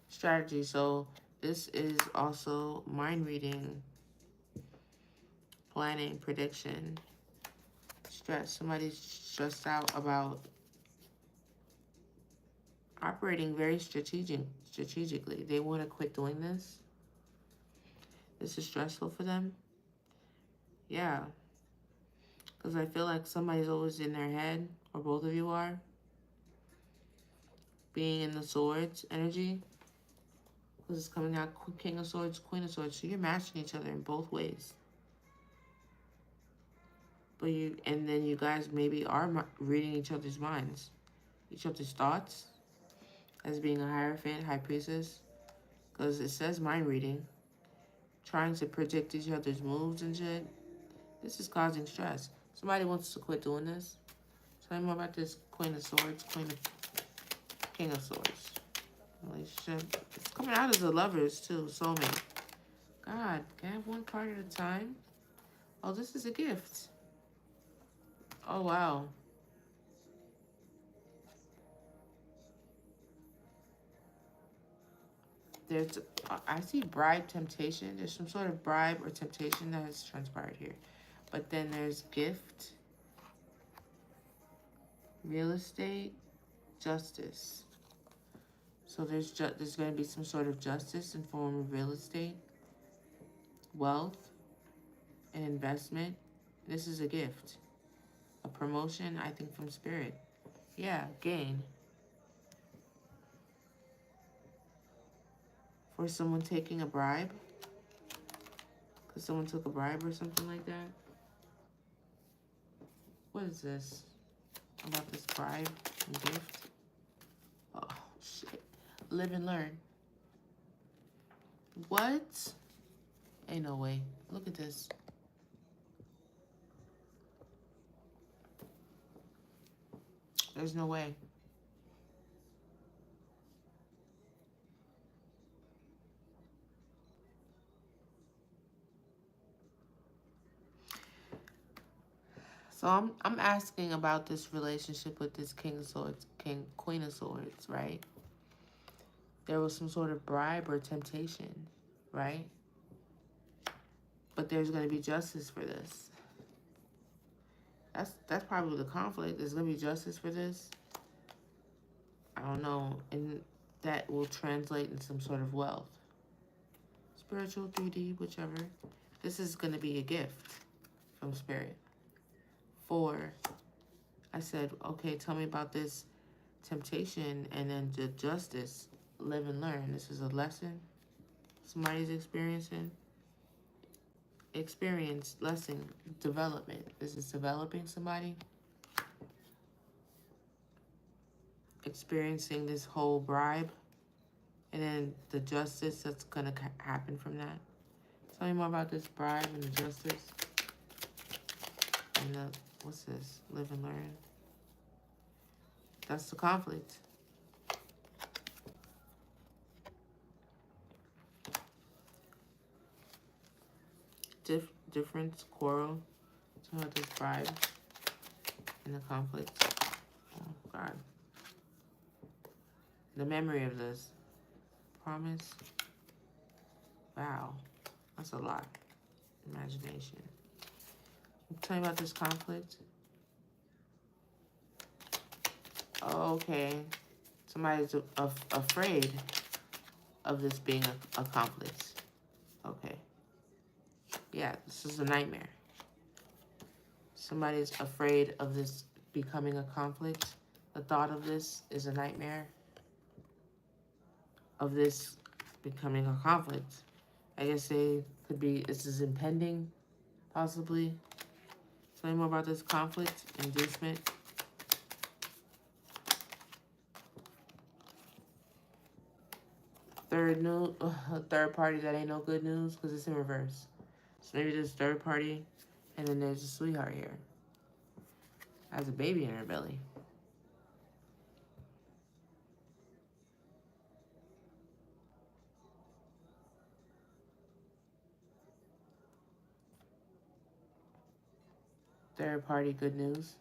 Strategy. So this is also mind reading, planning, prediction. Stress. Somebody's stressed out about operating very strategically. They want to quit doing this. This is stressful for them. Yeah. Because I feel like somebody's always in their head, or both of you are. Being in the Swords energy. Because it's coming out King of Swords, Queen of Swords. So you're matching each other in both ways. But and then you guys maybe are reading each other's minds. Each other's thoughts. As being a Hierophant, High Priestess. Because it says mind reading. Trying to predict each other's moves and shit. This is causing stress. Somebody wants to quit doing this. Tell me more about this Queen of Swords, King of Swords. Relationship. It's coming out as the Lovers too, soulmate. God, can I have one card at a time? Oh, this is a gift. Oh, wow. There's, I see bribe, temptation. There's some sort of bribe or temptation that has transpired here. But then there's gift, real estate, justice. So there's going to be some sort of justice in form of real estate, wealth, an investment. This is a gift. A promotion, I think, from Spirit. Yeah, gain. For someone taking a bribe. Because someone took a bribe or something like that. What is this? About this bribe and gift? Oh, shit. Live and learn. What? Ain't no way. Look at this. There's no way. So I'm asking about this relationship with this King of Swords, Queen of Swords, right? There was some sort of bribe or temptation, right? But there's going to be justice for this. That's probably the conflict. There's going to be justice for this. I don't know. And that will translate in some sort of wealth. Spiritual, 3D, whichever. This is going to be a gift from Spirit. 4. I said, okay, tell me about this temptation and then the justice. Live and learn. This is a lesson somebody's experiencing. Experience, lesson, development. This is developing somebody. experiencing this whole bribe, and then the justice that's going to happen from that. Tell me more about this bribe and the justice. And the, what's this? Live and learn. That's the conflict. Difference, quarrel. Tell me about this bribe and the conflict. Oh, God. The memory of this. Promise. Wow. That's a lot. Imagination. Tell me about this conflict. Okay. Somebody's afraid of this being a conflict. Okay. Yeah, this is a nightmare. Somebody's afraid of this becoming a conflict. The thought of this is a nightmare. Of this becoming a conflict. I guess they could be, this is impending, possibly. Tell me more about this conflict, inducement. Third party that ain't no good news because it's in reverse. So maybe there's third party, and then there's a sweetheart here. Has a baby in her belly. Third party good news.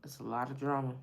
That's a lot of drama.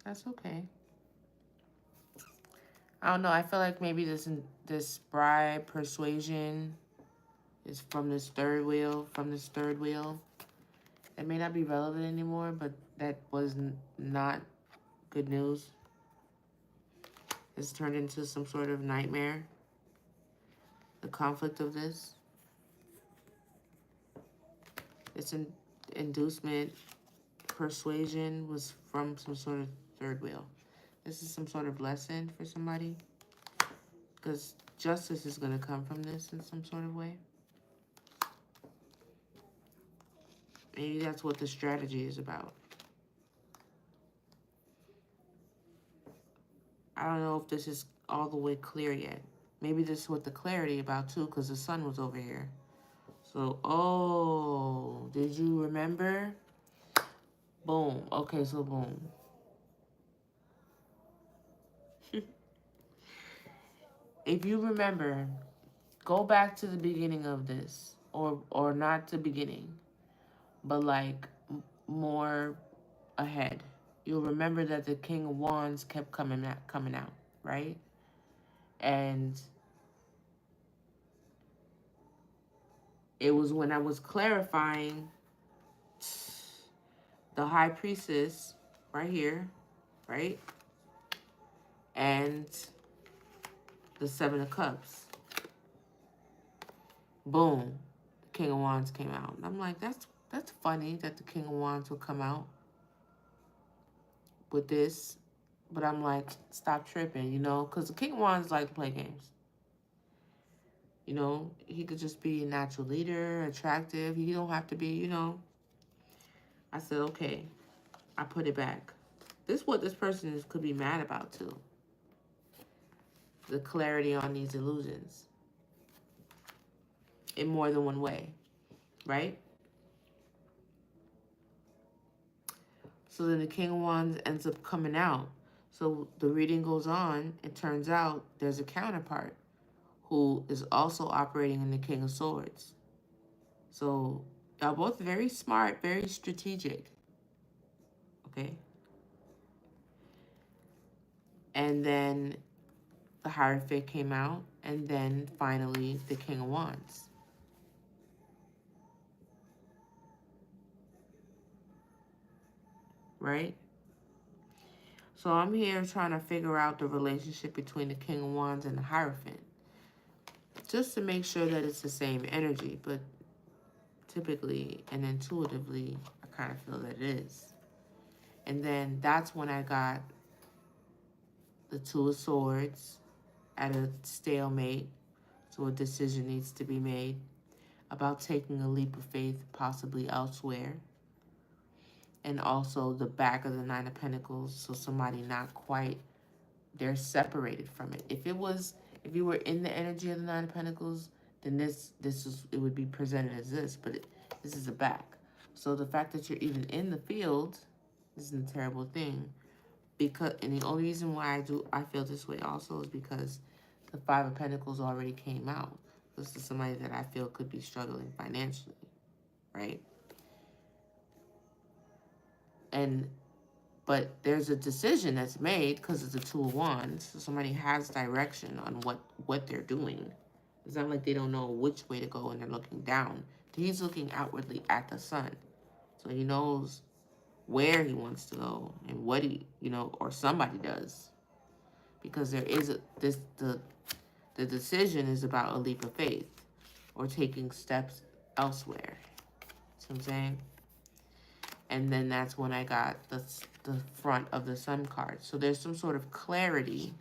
That's okay. I don't know. I feel like maybe this bribe persuasion is from this third wheel. It may not be relevant anymore, but that was not good news. It's turned into some sort of nightmare. The conflict of this. It's an inducement. Persuasion was from some sort of third wheel. This is some sort of lesson for somebody. Because justice is going to come from this in some sort of way. Maybe that's what the strategy is about. I don't know if this is all the way clear yet. Maybe this is what the clarity about too, because the sun was over here. So, oh, did you remember? Boom. Okay, so boom. If you remember, go back to the beginning of this, or not the beginning, but like more ahead. You'll remember that the King of Wands kept coming out, right? And it was when I was clarifying the High Priestess right here, right? And the Seven of Cups. Boom. The King of Wands came out. And I'm like, that's funny that the King of Wands will come out with this. But I'm like, stop tripping, you know? Because the King of Wands like to play games. You know, he could just be a natural leader, attractive. He don't have to be, you know. I said, okay. I put it back. This is what this person could be mad about, too. The clarity on these illusions. In more than one way. Right? So then the King of Wands ends up coming out. So the reading goes on. It turns out there's a counterpart who is also operating in the King of Swords. So y'all both very smart, very strategic. Okay. And then the Hierophant came out, and then finally the King of Wands. Right? So I'm here trying to figure out the relationship between the King of Wands and the Hierophant. Just to make sure that it's the same energy, but typically and intuitively, I kind of feel that it is. And then that's when I got the Two of Swords at a stalemate, so a decision needs to be made about taking a leap of faith, possibly elsewhere. And also the back of the Nine of Pentacles, so somebody not quite, they're separated from it. If you were in the energy of the Nine of Pentacles, then it would be presented as this, but this is the back. So the fact that you're even in the field isn't a terrible thing. And the only reason why I feel this way also is because the Five of Pentacles already came out. This is somebody that I feel could be struggling financially, right? But there's a decision that's made because it's the Two of Wands. So somebody has direction on what they're doing. It's not like they don't know which way to go and they're looking down. He's looking outwardly at the sun. So he knows where he wants to go and what or somebody does. Because there is the decision is about a leap of faith or taking steps elsewhere. See what I'm saying? And then that's when I got the front of the Sun card. So there's some sort of clarity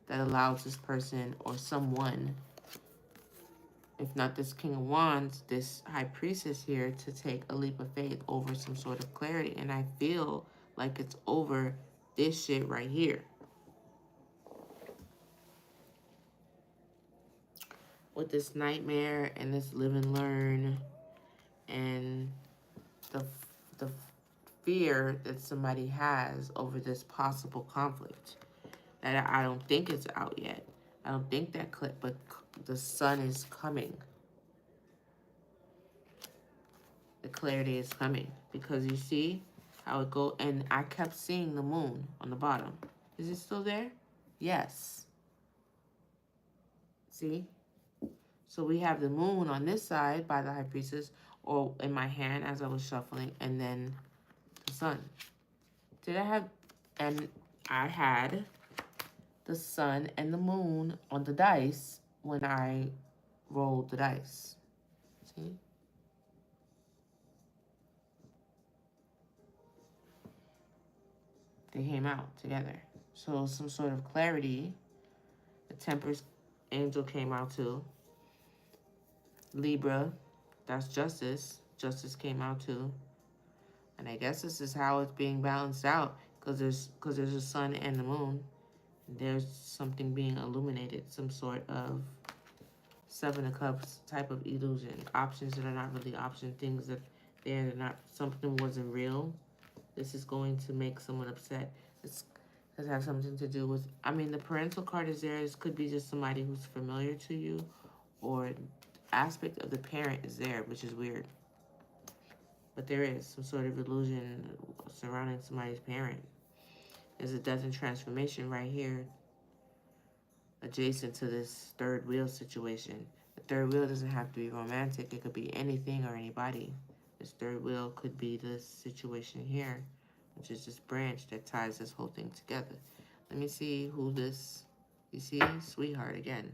that allows this person or someone, if not this King of Wands, this High Priestess here, to take a leap of faith over some sort of clarity. And I feel like it's over this shit right here. With this nightmare and this live and learn and the fear that somebody has over this possible conflict that I don't think it's out yet. I don't think that clip, but the sun is coming. The clarity is coming because you see how it go, and I kept seeing the moon on the bottom. Is it still there? Yes. See? So we have the moon on this side by the High Priestess, or in my hand as I was shuffling, and then the sun. And I had the sun and the moon on the dice when I rolled the dice. See? They came out together. So some sort of clarity. The Temperance angel came out too. Libra, that's justice. Justice came out too. And I guess this is how it's being balanced out because there's a sun and the moon. There's something being illuminated, some sort of Seven of Cups type of illusion. Options that are not really option, things that they're not, something wasn't real. This is going to make someone upset. This does have something to do with, the parental card is there. This could be just somebody who's familiar to you, or aspect of the parent is there, which is weird. But there is some sort of illusion surrounding somebody's parent. There's a death and transformation right here, adjacent to this third wheel situation. The third wheel doesn't have to be romantic. It could be anything or anybody. This third wheel could be this situation here, which is this branch that ties this whole thing together. Let me see who this, you see, sweetheart again.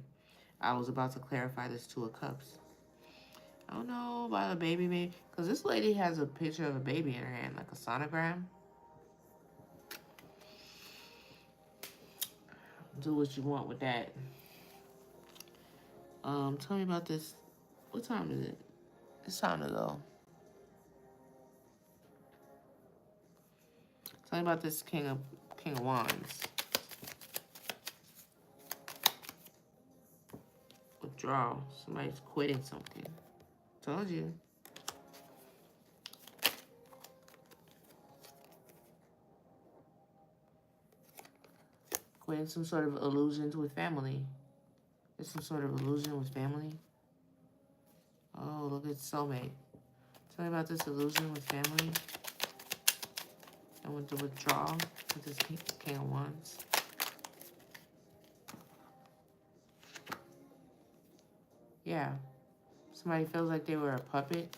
I was about to clarify this Two of Cups. I don't know about a baby, maybe, because this lady has a picture of a baby in her hand, like a sonogram. Do what you want with that. Tell me about this. What time is it? It's time to go. Tell me about this King of Wands. Withdrawal. Somebody's quitting something. Told you. Quitting some sort of illusions with family. There's some sort of illusion with family. Oh, look at soulmate. Tell me about this illusion with family. And with the withdrawal with this King of Wands. Yeah. Somebody feels like they were a puppet.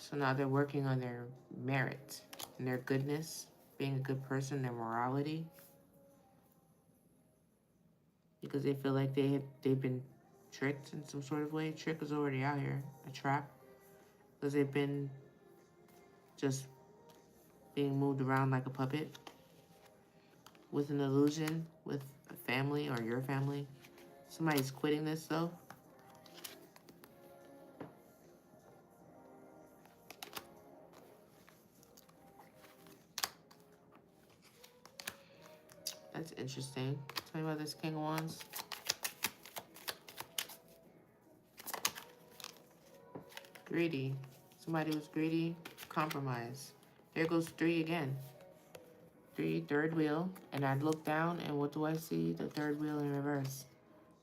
So now they're working on their merit and their goodness, being a good person, their morality. Because they feel like they've been tricked in some sort of way. Trick is already out here, a trap. Because they've been just being moved around like a puppet. With an illusion, with a family or your family. Somebody's quitting this though. That's interesting. Tell me about this King of Wands. Greedy. Somebody was greedy. Compromise. There goes 3 again. 3, third wheel. And I look down and what do I see? The third wheel in reverse.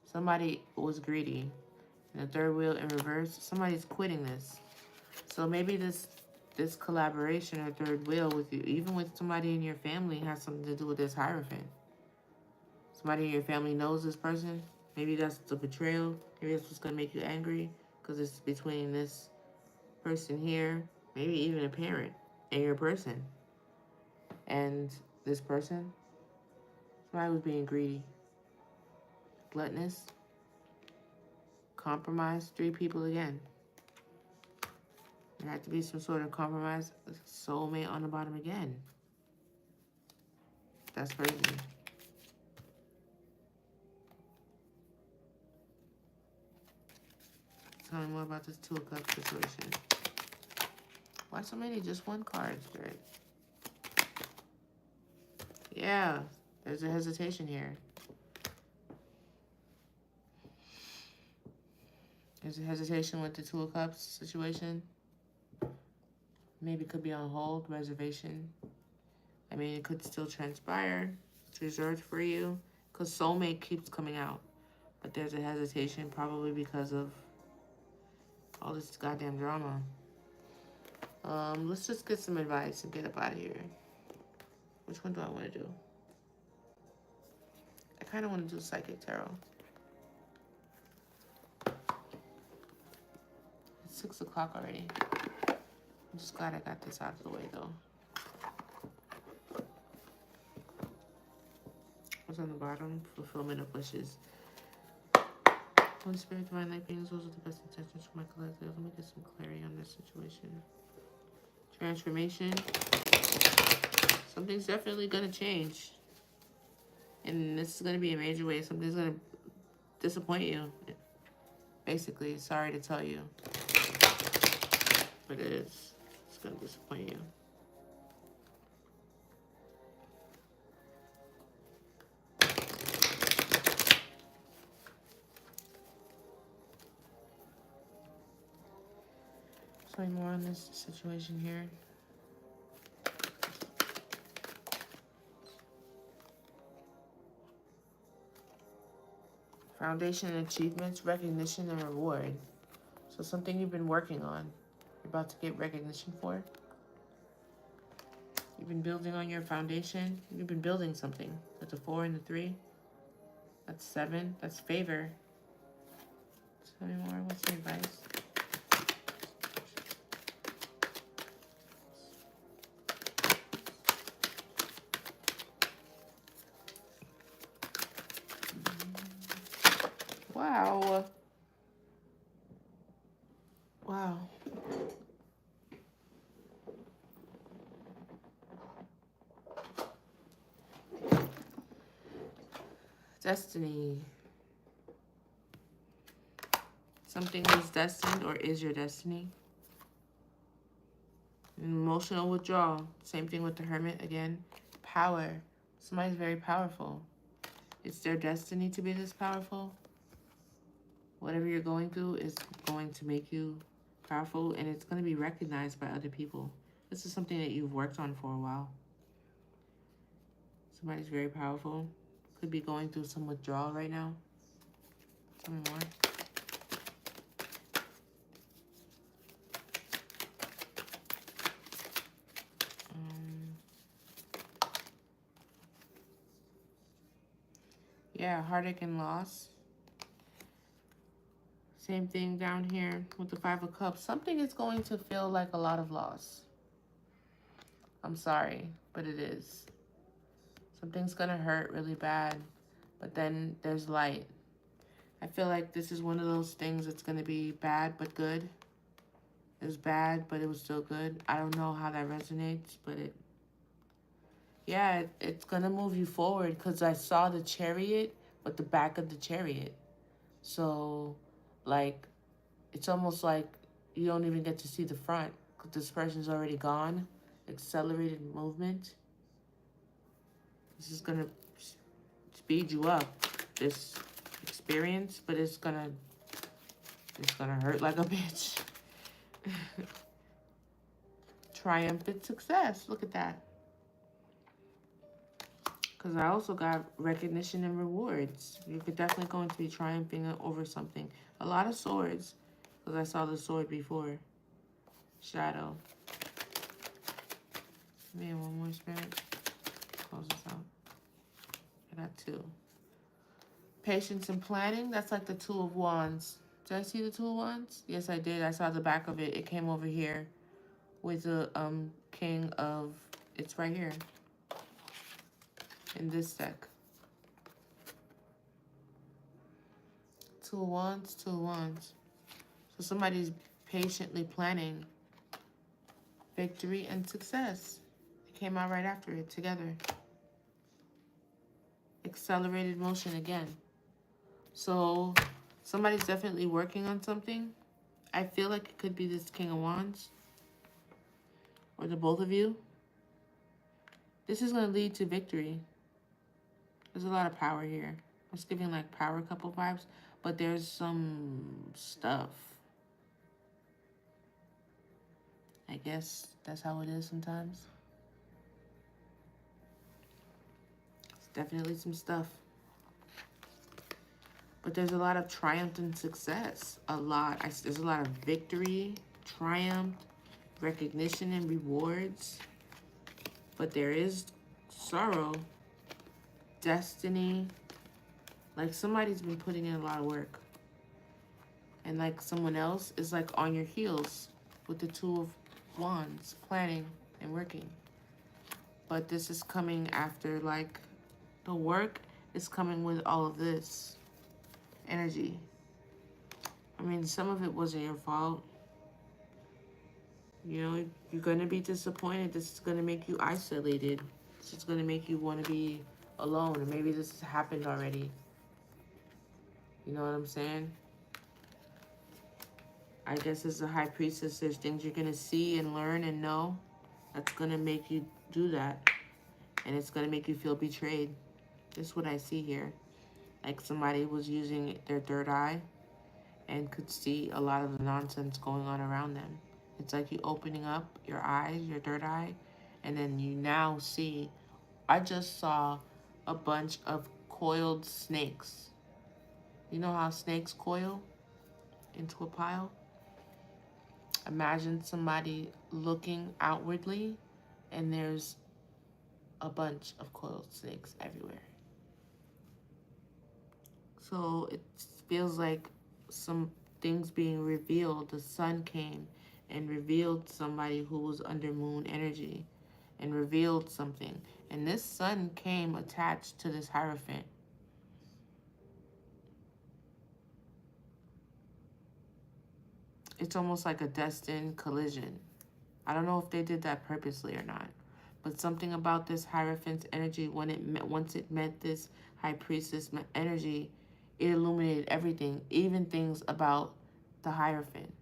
Somebody was greedy. And the third wheel in reverse. Somebody's quitting this. So maybe this collaboration or third wheel with you, even with somebody in your family, has something to do with this Heirophant. Somebody in your family knows this person. Maybe that's the betrayal. Maybe that's what's going to make you angry. Because it's between this person here, maybe even a parent, and your person. And this person, somebody was being greedy. Gluttonous. Compromise. 3 people again. There had to be some sort of compromise. Soulmate on the bottom again. That's crazy. Tell me more about this 2 of Cups situation. Why so many just 1 card, Spirit? Yeah, there's a hesitation here. There's a hesitation with the 2 of Cups situation. Maybe it could be on hold, reservation. I mean, it could still transpire. It's reserved for you. Because soulmate keeps coming out. But there's a hesitation probably because of all this goddamn drama. Let's just get some advice and get up out of here. Which one do I want to do? I kind of want to do Psychic Tarot. It's 6 o'clock already. I'm just glad I got this out of the way, though. What's on the bottom? Fulfillment of wishes. Holy Spirit, Divine Light, beings, those are the best intentions for my collective. Let me get some clarity on this situation. Transformation. Something's definitely going to change. And this is going to be a major way. Something's going to disappoint you. Basically, sorry to tell you. But it is. It's going to disappoint you. Tell me more on this situation here. Foundation and achievements, recognition and reward. So something you've been working on, you're about to get recognition for. You've been building on your foundation. You've been building something. That's a 4 and a 3. That's 7. That's favor. Tell me more. What's your advice? Wow. Wow. Destiny. Something is destined or is your destiny. Emotional withdrawal. Same thing with the Hermit again. Power. Somebody's very powerful. It's their destiny to be this powerful. Whatever you're going through is going to make you powerful, and it's going to be recognized by other people. This is something that you've worked on for a while. Somebody's very powerful. Could be going through some withdrawal right now. Tell me more. Yeah, heartache and loss. Same thing down here with the Five of Cups. Something is going to feel like a lot of loss. I'm sorry, but it is. Something's going to hurt really bad, but then there's light. I feel like this is one of those things that's going to be bad but good. It was bad, but it was still good. I don't know how that resonates, but it's going to move you forward, because I saw the chariot, but the back of the chariot. So, like, it's almost like you don't even get to see the front, because this person's already gone. Accelerated movement. This is going to speed you up, this experience, but it's gonna hurt like a bitch. Triumphant success. Look at that. Because I also got recognition and rewards. You're definitely going to be triumphing over something. A lot of swords, because I saw the sword before. Shadow. Man, one more spirit. Close this out. I got 2. Patience and planning. That's like the 2 of Wands. Did I see the 2 of Wands? Yes, I did. I saw the back of it. It came over here with the King of... It's right here. In this deck. 2 of Wands, 2 of Wands. So somebody's patiently planning victory and success. It came out right after it together. Accelerated motion again. So somebody's definitely working on something. I feel like it could be this King of Wands. Or the both of you. This is going to lead to victory. There's a lot of power here. It's giving like power couple vibes. But there's some stuff. I guess that's how it is sometimes. It's definitely some stuff. But there's a lot of triumph and success. There's a lot of victory, triumph, recognition, and rewards. But there is sorrow, destiny. Like somebody's been putting in a lot of work. And like someone else is like on your heels with the 2 of Wands, planning and working. But this is coming after, like, the work is coming with all of this energy. I mean, some of it wasn't your fault. You know, you're going to be disappointed. This is going to make you isolated. This is going to make you want to be alone. And maybe this has happened already. You know what I'm saying? I guess as a high priestess, there's things you're going to see and learn and know that's going to make you do that. And it's going to make you feel betrayed. This is what I see here. Like somebody was using their third eye and could see a lot of the nonsense going on around them. It's like you opening up your eyes, your third eye, and then you now see. I just saw a bunch of coiled snakes. You know how snakes coil into a pile? Imagine somebody looking outwardly and there's a bunch of coiled snakes everywhere. So it feels like some things being revealed. The sun came and revealed somebody who was under moon energy and revealed something. And this sun came attached to this Heirophant. It's almost like a destined collision. I don't know if they did that purposely or not. But something about this Hierophant's energy, once it met this High Priestess energy, it illuminated everything, even things about the Hierophant.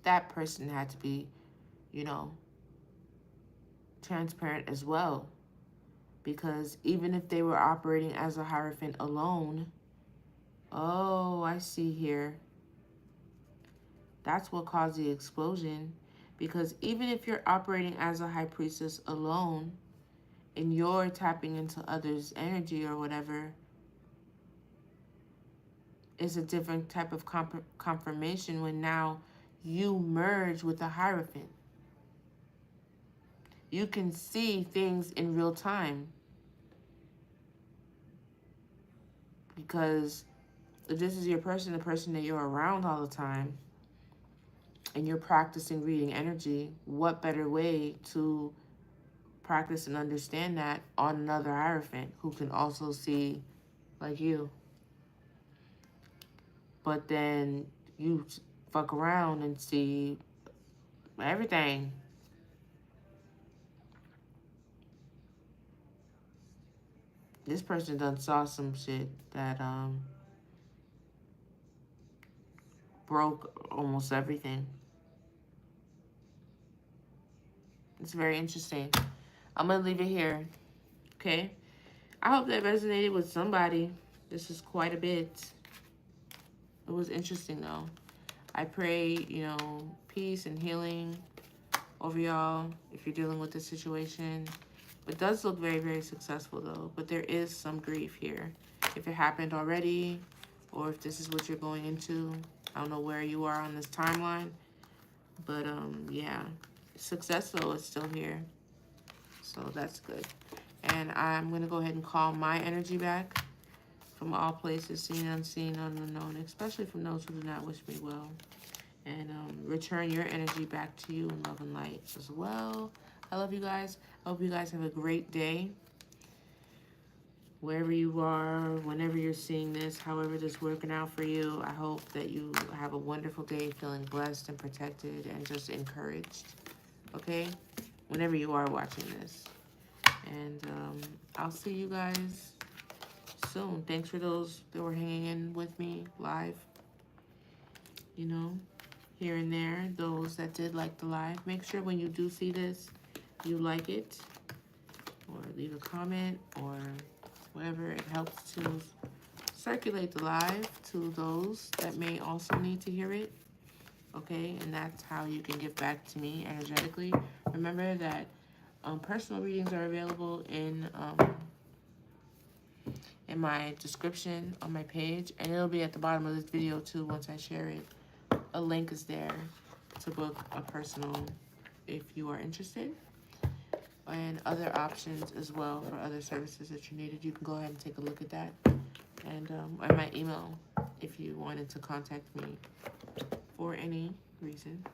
That person had to be, you know, transparent as well. Because even if they were operating as a Hierophant alone, oh, I see here. That's what caused the explosion. Because even if you're operating as a High Priestess alone, and you're tapping into others' energy or whatever, it's a different type of confirmation when now you merge with the Hierophant. You can see things in real time. Because if this is your person, the person that you're around all the time, and you're practicing reading energy, what better way to practice and understand that on another Hierophant who can also see like you? But then you fuck around and see everything. This person done saw some shit that broke almost everything. It's very interesting. I'm gonna leave it here. Okay? I hope that resonated with somebody. This is quite a bit. It was interesting though. I pray, peace and healing over y'all if you're dealing with this situation. It does look very, very successful though, but there is some grief here. If it happened already, or if this is what you're going into, I don't know where you are on this timeline, but yeah, success though is still here, so that's good. And I'm gonna go ahead and call my energy back from all places, seen, unseen, unknown, especially from those who do not wish me well, and return your energy back to you in love and light as well. I love you guys. I hope you guys have a great day. Wherever you are, whenever you're seeing this, however this is working out for you, I hope that you have a wonderful day, feeling blessed and protected and just encouraged, okay? Whenever you are watching this. And I'll see you guys soon. Thanks for those that were hanging in with me live, here and there. Those that did like the live, make sure when you do see this, you like it, or leave a comment, or whatever. It helps to circulate the live to those that may also need to hear it, okay? And that's how you can give back to me energetically. Remember that personal readings are available in my description on my page, and it'll be at the bottom of this video too once I share it. A link is there to book a personal if you are interested, and other options as well for other services that you needed. You can go ahead and take a look at that, and I might email if you wanted to contact me for any reason.